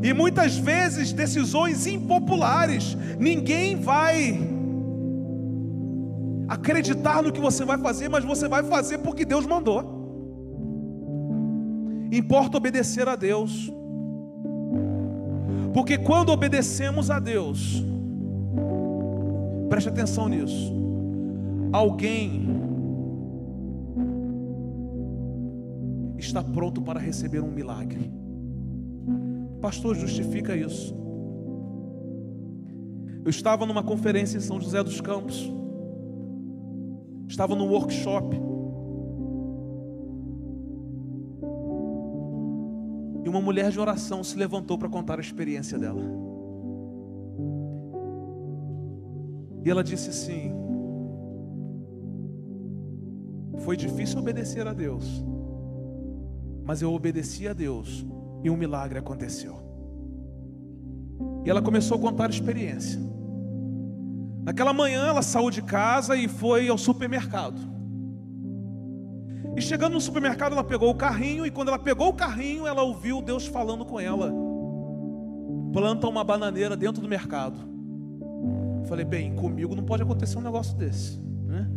e muitas vezes decisões impopulares. Ninguém vai acreditar no que você vai fazer, mas você vai fazer porque Deus mandou. Importa obedecer a Deus, porque quando obedecemos a Deus, preste atenção nisso, alguém está pronto para receber um milagre. Pastor, justifica isso. Eu estava numa conferência em São José dos Campos, estava num workshop, e uma mulher de oração se levantou para contar a experiência dela. E ela disse assim: foi difícil obedecer a Deus, mas eu obedeci a Deus e um milagre aconteceu. E ela começou a contar a experiência. Naquela manhã ela saiu de casa e foi ao supermercado. E chegando no supermercado, ela pegou o carrinho, e quando ela pegou o carrinho, ela ouviu Deus falando com ela: planta uma bananeira dentro do mercado. Eu falei, bem, comigo não pode acontecer um negócio desse, né?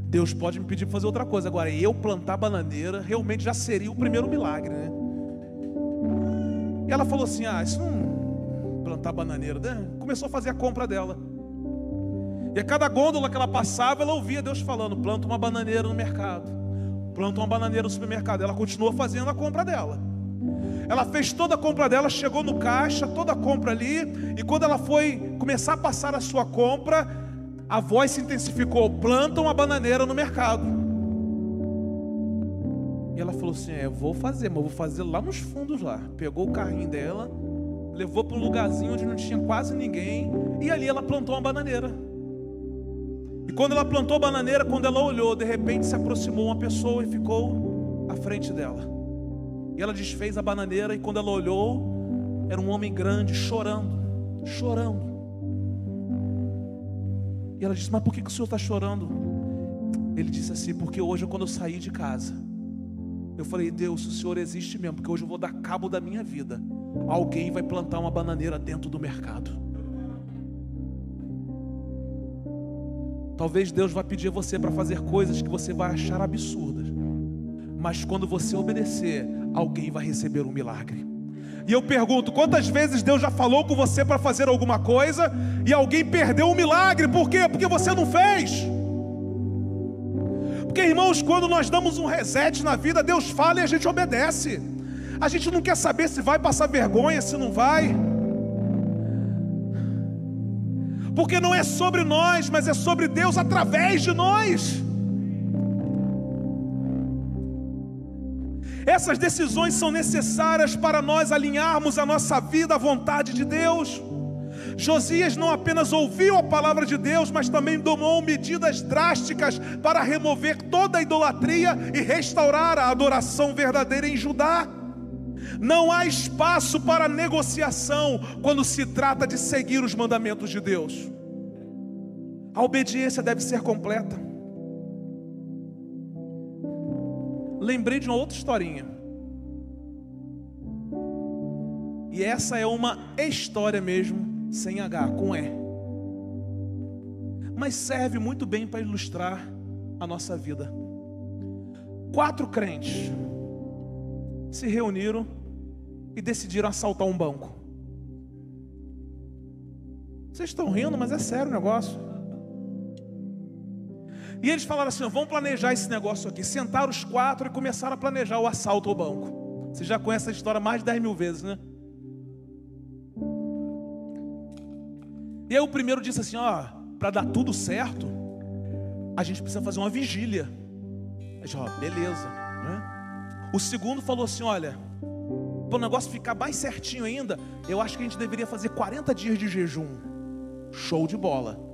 Deus pode me pedir para fazer outra coisa. Agora, eu plantar bananeira realmente já seria o primeiro milagre, né? E ela falou assim: isso não, plantar bananeira, né? Começou a fazer a compra dela. E a cada gôndola que ela passava, ela ouvia Deus falando: planta uma bananeira no mercado, planta uma bananeira no supermercado. Ela continuou fazendo a compra dela. Ela fez toda a compra dela, chegou no caixa, toda a compra ali. E quando ela foi começar a passar a sua compra, a voz se intensificou: planta uma bananeira no mercado. E ela falou assim: eu vou fazer, mas eu vou fazer lá nos fundos lá. Pegou o carrinho dela, levou para um lugarzinho onde não tinha quase ninguém, e ali ela plantou uma bananeira. E quando ela plantou a bananeira, quando ela olhou, de repente se aproximou uma pessoa e ficou à frente dela. E ela desfez a bananeira, e quando ela olhou, era um homem grande, chorando. E ela disse: mas por que o senhor está chorando? Ele disse assim: porque hoje, quando eu saí de casa, eu falei: Deus, o senhor existe mesmo, porque hoje eu vou dar cabo da minha vida. Alguém vai plantar uma bananeira dentro do mercado. Talvez Deus vai pedir a você para fazer coisas que você vai achar absurdas, mas quando você obedecer, alguém vai receber um milagre. E eu pergunto, quantas vezes Deus já falou com você para fazer alguma coisa e alguém perdeu um milagre? Por quê? Porque você não fez. Porque, irmãos, quando nós damos um reset na vida, Deus fala e a gente obedece. A gente não quer saber se vai passar vergonha, se não vai. Porque não é sobre nós, mas é sobre Deus através de nós. Essas decisões são necessárias para nós alinharmos a nossa vida à vontade de Deus. Josias não apenas ouviu a palavra de Deus, mas também tomou medidas drásticas para remover toda a idolatria e restaurar a adoração verdadeira em Judá. Não há espaço para negociação quando se trata de seguir os mandamentos de Deus. A obediência deve ser completa. Lembrei de uma outra historinha. E essa é uma história mesmo, sem H, com E. Mas serve muito bem para ilustrar a nossa vida. 4 crentes se reuniram e decidiram assaltar um banco. Vocês estão rindo, mas é sério o negócio. E eles falaram assim, vamos planejar esse negócio aqui. Sentaram os 4 e começaram a planejar o assalto ao banco. Você já conhece essa história mais de 10 mil vezes, né? E aí o primeiro disse assim, para dar tudo certo, a gente precisa fazer uma vigília. Aí disse, beleza, né? O segundo falou assim, olha, para o negócio ficar mais certinho ainda, eu acho que a gente deveria fazer 40 dias de jejum. Show de bola.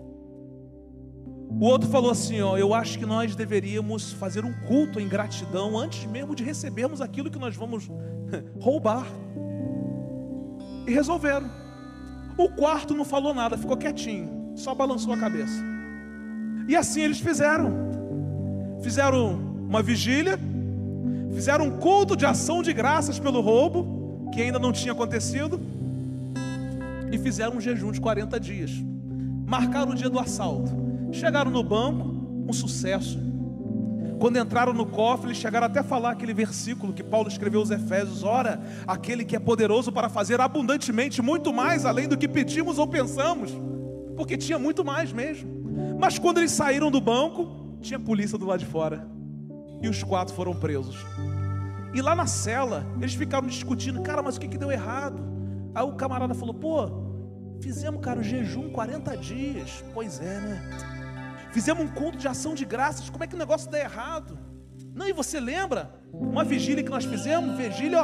O outro falou assim, eu acho que nós deveríamos fazer um culto em gratidão antes mesmo de recebermos aquilo que nós vamos roubar. E resolveram. O quarto não falou nada, ficou quietinho, só balançou a cabeça. E assim eles fizeram. Fizeram uma vigília, fizeram um culto de ação de graças pelo roubo, que ainda não tinha acontecido, e fizeram um jejum de 40 dias. Marcaram o dia do assalto. Chegaram no banco, um sucesso. Quando entraram no cofre, eles chegaram até a falar aquele versículo que Paulo escreveu aos Efésios: ora, aquele que é poderoso para fazer abundantemente muito mais além do que pedimos ou pensamos, porque tinha muito mais mesmo. Mas quando eles saíram do banco, tinha polícia do lado de fora, e os 4 foram presos. E lá na cela, eles ficaram discutindo, cara, mas o que deu errado? Aí o camarada falou, fizemos, cara, o jejum 40 dias. Pois é, né? Fizemos um culto de ação de graças. Como é que o negócio dá errado? Não, e você lembra? Uma vigília que nós fizemos, vigília,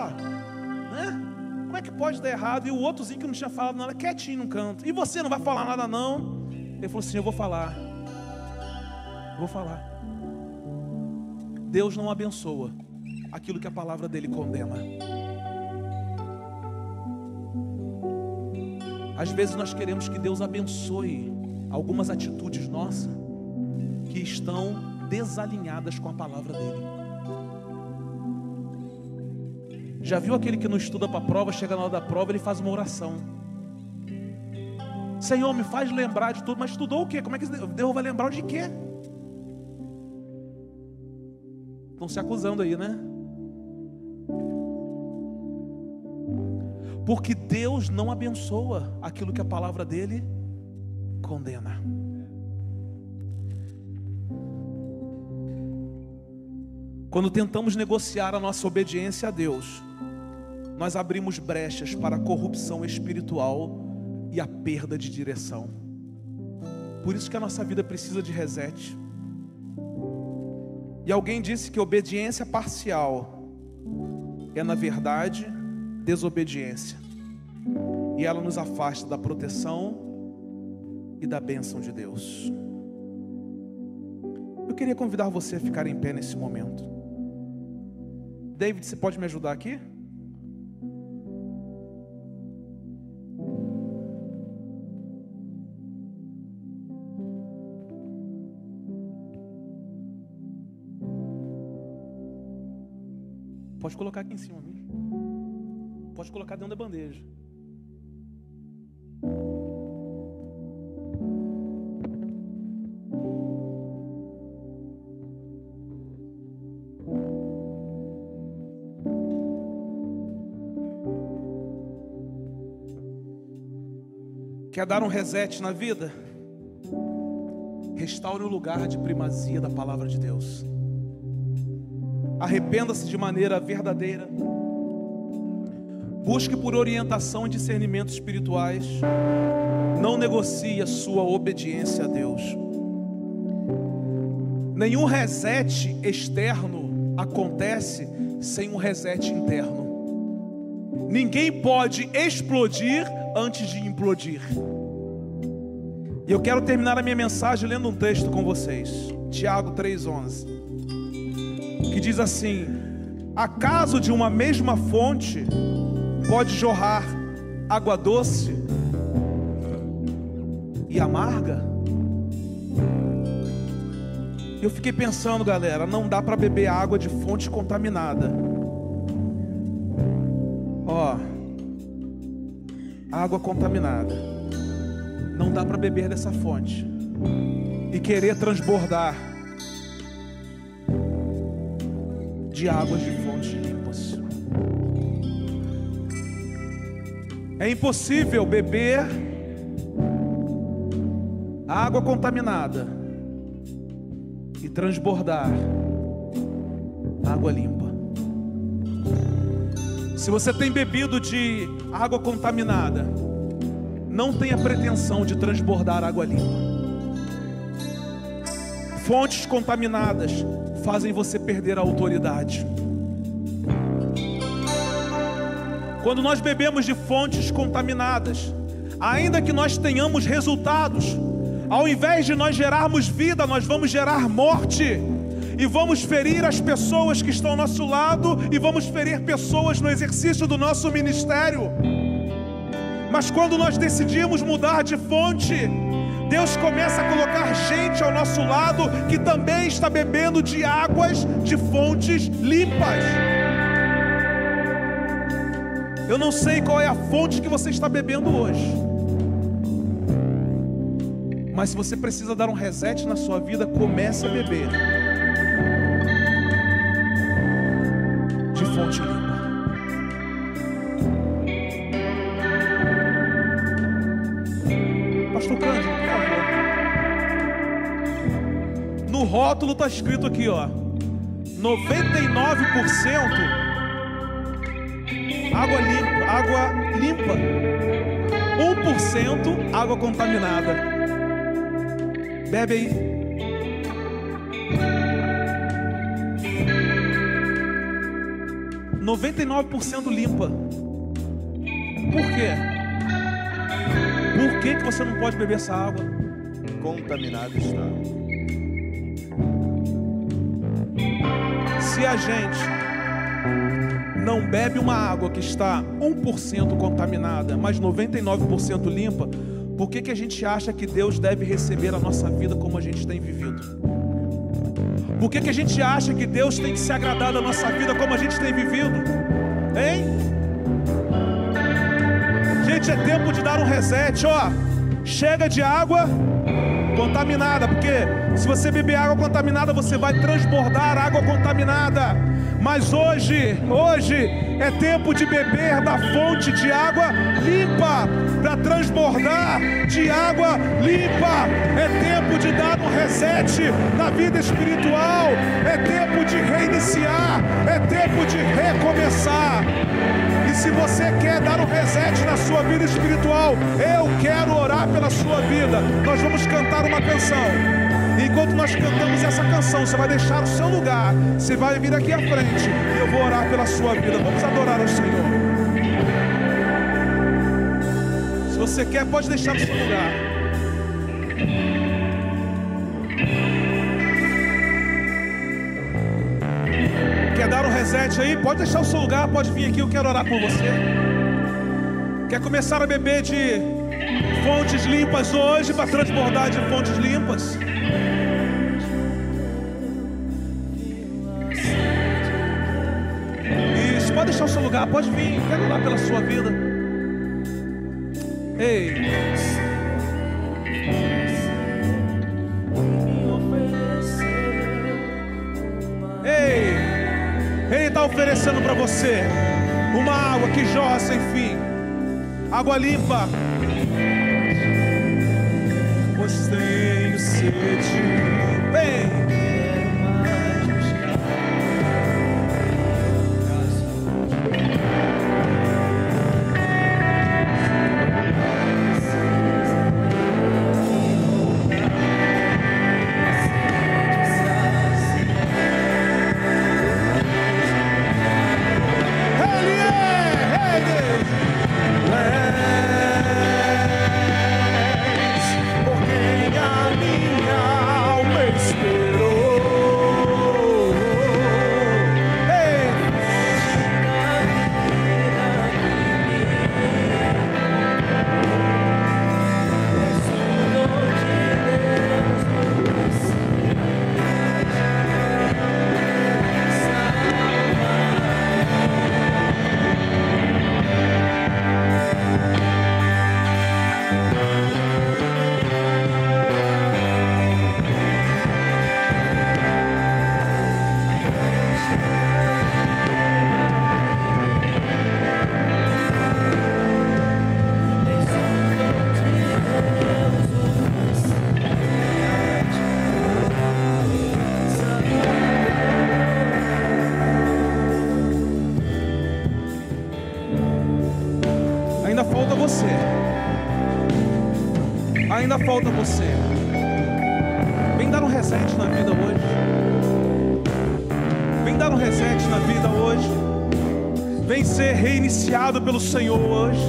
né? Como é que pode dar errado? E o outrozinho que não tinha falado nada, quietinho no canto. E você não vai falar nada não? Ele falou assim, eu vou falar. Vou falar. Deus não abençoa aquilo que a palavra dele condena. Às vezes nós queremos que Deus abençoe algumas atitudes nossas que estão desalinhadas com a palavra dele. Já viu aquele que não estuda para a prova, chega na hora da prova, ele faz uma oração. Senhor, me faz lembrar de tudo. Mas estudou o quê? Como é que Deus vai lembrar de quê? Estão se acusando aí, né? Porque Deus não abençoa aquilo que a palavra dele condena. Quando tentamos negociar a nossa obediência a Deus, nós abrimos brechas para a corrupção espiritual e a perda de direção. Por isso que a nossa vida precisa de reset. E alguém disse que obediência parcial é, na verdade, desobediência. E ela nos afasta da proteção e da bênção de Deus. Eu queria convidar você a ficar em pé nesse momento. David, você pode me ajudar aqui? Pode colocar aqui em cima mesmo. Pode colocar dentro da bandeja. Quer dar um reset na vida? Restaure o lugar de primazia da palavra de Deus. Arrependa-se de maneira verdadeira. Busque por orientação e discernimento espirituais. Não negocie a sua obediência a Deus. Nenhum reset externo acontece sem um reset interno. Ninguém pode explodir antes de implodir. E eu quero terminar a minha mensagem lendo um texto com vocês. Tiago 3,11, que diz assim: acaso de uma mesma fonte pode jorrar água doce e amarga? Eu fiquei pensando, galera, não dá para beber água de fonte contaminada. Ó, água contaminada. Não dá para beber dessa fonte e querer transbordar de águas de fontes limpas. É impossível beber água contaminada e transbordar água limpa. Se você tem bebido de água contaminada, não tenha pretensão de transbordar água limpa. Fontes contaminadas fazem você perder a autoridade. Quando nós bebemos de fontes contaminadas, ainda que nós tenhamos resultados, ao invés de nós gerarmos vida, nós vamos gerar morte. E vamos ferir as pessoas que estão ao nosso lado, e vamos ferir pessoas no exercício do nosso ministério. Mas quando nós decidimos mudar de fonte, Deus começa a colocar gente ao nosso lado que também está bebendo de águas de fontes limpas. Eu não sei qual é a fonte que você está bebendo hoje, mas se você precisa dar um reset na sua vida, comece a beber de fonte limpa. Pastor Cândido, por favor. No rótulo está escrito aqui, ó, 99% água limpa, 1% água contaminada. Bebe aí. – 99% limpa. Por quê? Por que você não pode beber essa água? Contaminada está. Se a gente não bebe uma água que está 1% contaminada, mas 99% limpa, por que a gente acha que Deus deve receber a nossa vida como a gente tem vivido? Por que a gente acha que Deus tem que se agradar da nossa vida como a gente tem vivido? Hein? Gente, é tempo de dar um reset, ó. Chega de água contaminada, porque se você beber água contaminada, você vai transbordar água contaminada. Mas hoje é tempo de beber da fonte de água limpa, para transbordar de água limpa. É tempo de dar um reset na vida espiritual. É tempo de reiniciar. É tempo de recomeçar. E se você quer dar um reset na sua vida espiritual, eu quero orar pela sua vida. Nós vamos cantar uma canção. Enquanto nós cantamos essa canção, você vai deixar o seu lugar, você vai vir aqui à frente e eu vou orar pela sua vida. Vamos adorar ao Senhor. Se você quer, pode deixar o seu lugar. Quer dar um reset aí? Pode deixar o seu lugar, pode vir aqui, eu quero orar por você. Quer começar a beber de fontes limpas hoje, para transbordar de fontes limpas? Isso, pode deixar o seu lugar, pode vir, quero orar pela sua vida. Ei, Ele está oferecendo para você uma água que jorra sem fim, água limpa. pois tenho sede. Vem! Ainda falta você. Ainda falta você. Vem dar um reset na vida hoje. Vem dar um reset na vida hoje. Vem ser reiniciado pelo Senhor hoje.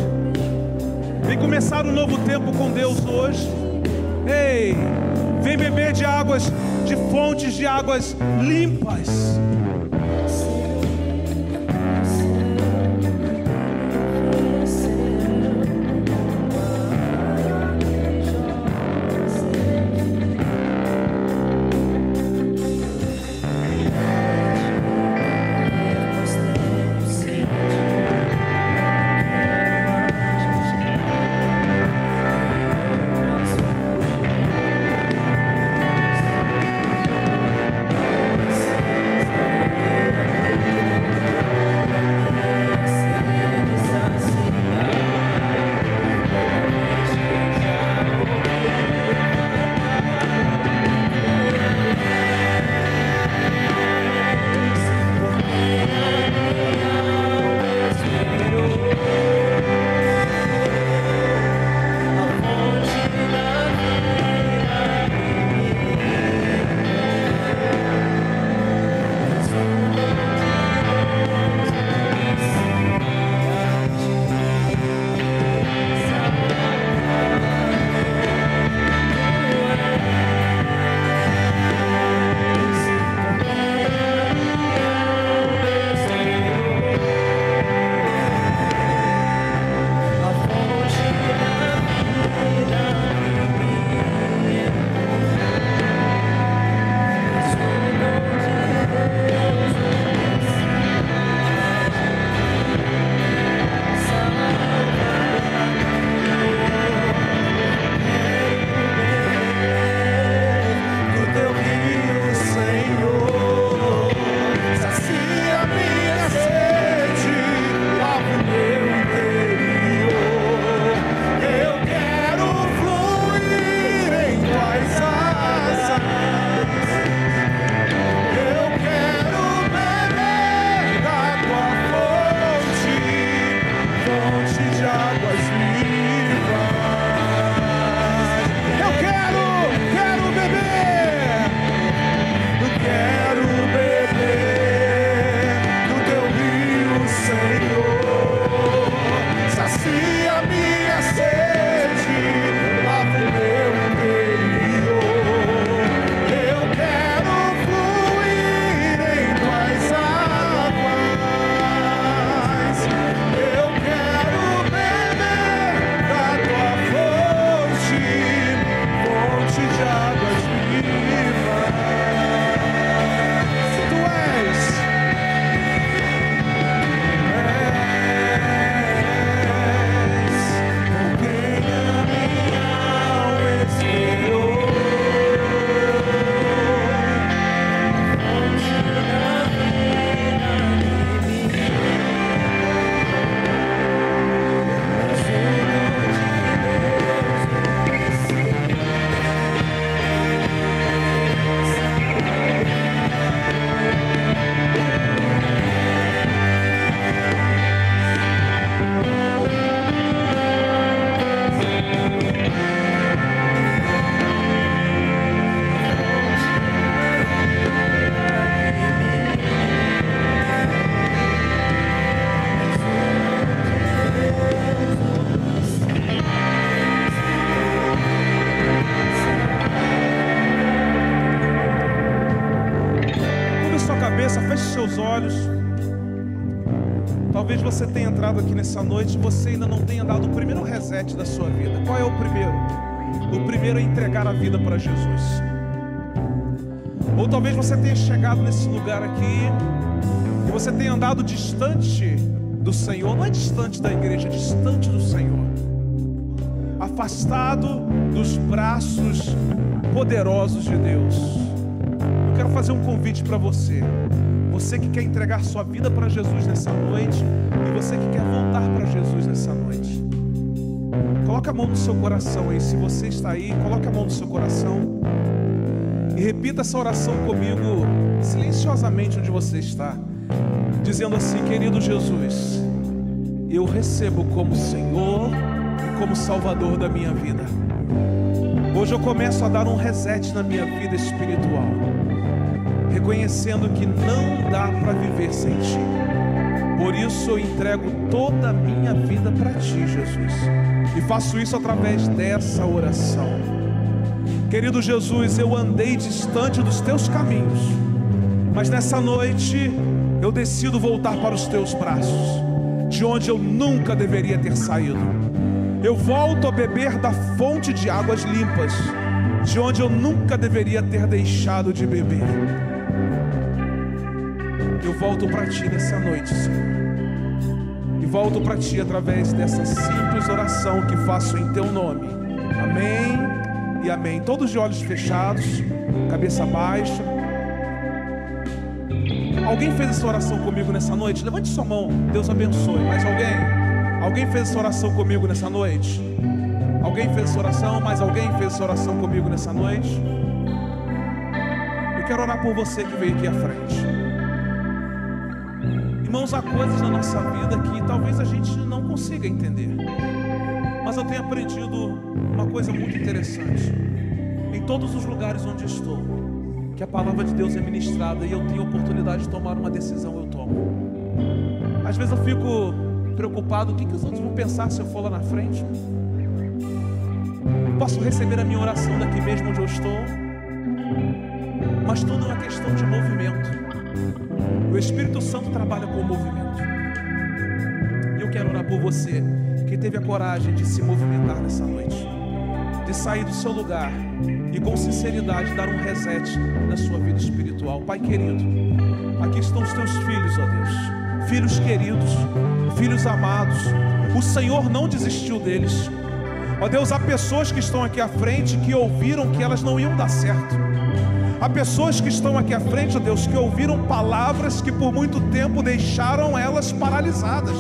Vem começar um novo tempo com Deus hoje. Ei, vem beber de águas, de fontes de águas limpas. Talvez você tenha entrado aqui nessa noite e você ainda não tenha dado o primeiro reset da sua vida. Qual é o primeiro? O primeiro é entregar a vida para Jesus. Ou talvez você tenha chegado nesse lugar aqui e você tenha andado distante do Senhor. Não é distante da igreja, é distante do Senhor, afastado dos braços poderosos de Deus. Eu quero fazer um convite para você. Você que quer entregar sua vida para Jesus nessa noite, e você que quer voltar para Jesus nessa noite, coloca a mão no seu coração aí. Se você está aí, coloca a mão no seu coração e repita essa oração comigo, silenciosamente onde você está, dizendo assim: querido Jesus, eu recebo como Senhor e como Salvador da minha vida. Hoje eu começo a dar um reset na minha vida espiritual, reconhecendo que não dá para viver sem Ti. Por isso eu entrego toda a minha vida para Ti, Jesus, e faço isso através dessa oração. Querido Jesus, eu andei distante dos Teus caminhos, mas nessa noite eu decido voltar para os Teus braços, de onde eu nunca deveria ter saído. Eu volto a beber da fonte de águas limpas, de onde eu nunca deveria ter deixado de beber. Eu volto para Ti nessa noite, Senhor, e volto para Ti através dessa simples oração que faço em Teu nome. Amém e amém. Todos de olhos fechados, cabeça baixa. Alguém fez essa oração comigo nessa noite? Levante sua mão, Deus abençoe. Mais alguém? Alguém fez essa oração comigo nessa noite? Alguém fez essa oração? Mais alguém fez essa oração comigo nessa noite? Eu quero orar por você que veio aqui à frente. Irmãos, há coisas na nossa vida que talvez a gente não consiga entender, mas eu tenho aprendido uma coisa muito interessante. Em todos os lugares onde estou, que a palavra de Deus é ministrada e eu tenho a oportunidade de tomar uma decisão, eu tomo. Às vezes eu fico preocupado: o que os outros vão pensar se eu for lá na frente? Posso receber a minha oração daqui mesmo onde eu estou, mas tudo é uma questão de movimento. O Espírito Santo trabalha com o movimento. E eu quero orar por você que teve a coragem de se movimentar nessa noite, de sair do seu lugar e com sinceridade dar um reset na sua vida espiritual. Pai querido, aqui estão os Teus filhos, ó Deus, filhos queridos, filhos amados. O Senhor não desistiu deles. Ó Deus, há pessoas que estão aqui à frente que ouviram que elas não iam dar certo. Há pessoas que estão aqui à frente, ó Deus, que ouviram palavras que por muito tempo deixaram elas paralisadas.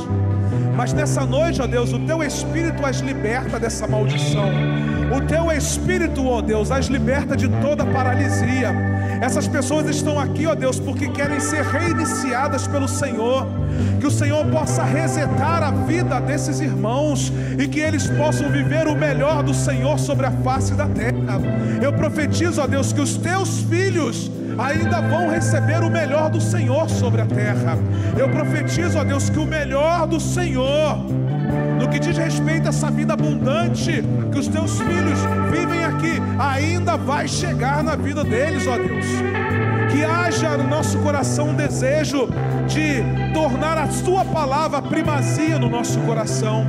Mas nessa noite, ó Deus, o Teu Espírito as liberta dessa maldição. O Teu Espírito, ó Deus, as liberta de toda paralisia. Essas pessoas estão aqui, ó Deus, porque querem ser reiniciadas pelo Senhor. Que o Senhor possa resetar a vida desses irmãos e que eles possam viver o melhor do Senhor sobre a face da terra. Eu profetizo, ó Deus, que os Teus filhos ainda vão receber o melhor do Senhor sobre a terra. Eu profetizo, ó Deus, que o melhor do Senhor, no que diz respeito a essa vida abundante que os Teus filhos vivem aqui, ainda vai chegar na vida deles, ó Deus. Que haja no nosso coração um desejo de tornar a Sua palavra primazia no nosso coração.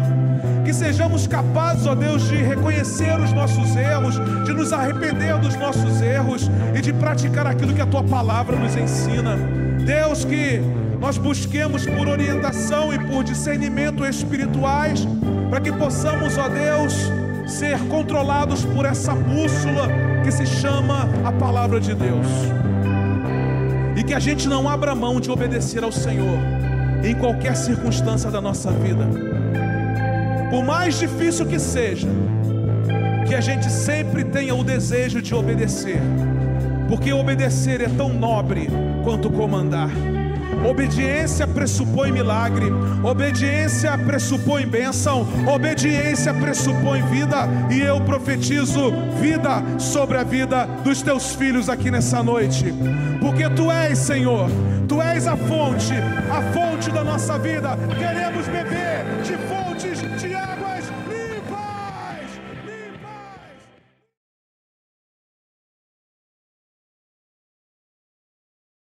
Que sejamos capazes, ó Deus, de reconhecer os nossos erros, de nos arrepender dos nossos erros e de praticar aquilo que a Tua palavra nos ensina. Deus, que nós busquemos por orientação e por discernimento espirituais, para que possamos, ó Deus, ser controlados por essa bússola que se chama a palavra de Deus. E que a gente não abra mão de obedecer ao Senhor em qualquer circunstância da nossa vida. Por mais difícil que seja, que a gente sempre tenha o desejo de obedecer, porque obedecer é tão nobre quanto comandar. Obediência pressupõe milagre, obediência pressupõe bênção, obediência pressupõe vida. E eu profetizo vida sobre a vida dos Teus filhos aqui nessa noite, porque Tu és, Senhor, Tu és a fonte da nossa vida. Queremos beber de